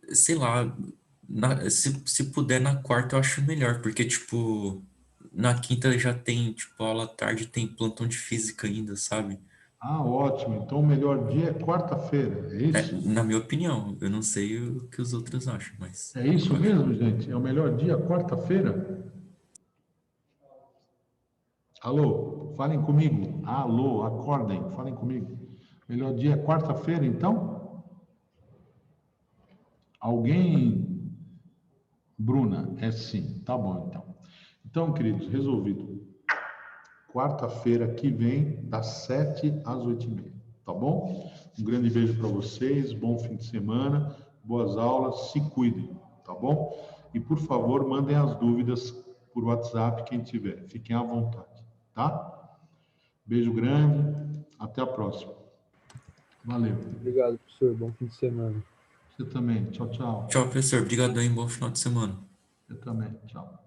sei lá, se puder na quarta eu acho melhor, porque, tipo, na quinta já tem, tipo, aula à tarde, tem plantão de física ainda, sabe? Ah, ótimo. Então o melhor dia é quarta-feira, é isso? Na minha opinião, eu não sei o que os outros acham, mas É isso eu acho. mesmo, gente? É o melhor dia, quarta-feira? Alô, falem comigo. Alô, acordem, falem comigo. Melhor dia é quarta-feira, então? Alguém? Bruna, é sim. Tá bom, então. Então, queridos, resolvido. Quarta-feira que vem, das 7 às 8h30, tá bom? Um grande beijo para vocês, bom fim de semana, boas aulas, se cuidem, tá bom? E, por favor, mandem as dúvidas por WhatsApp, quem tiver. Fiquem à vontade, tá? Beijo grande, até a próxima. Valeu. Obrigado, professor. Bom fim de semana. Você também. Tchau, tchau. Tchau, professor. Obrigadão e bom final de semana. Eu também. Tchau.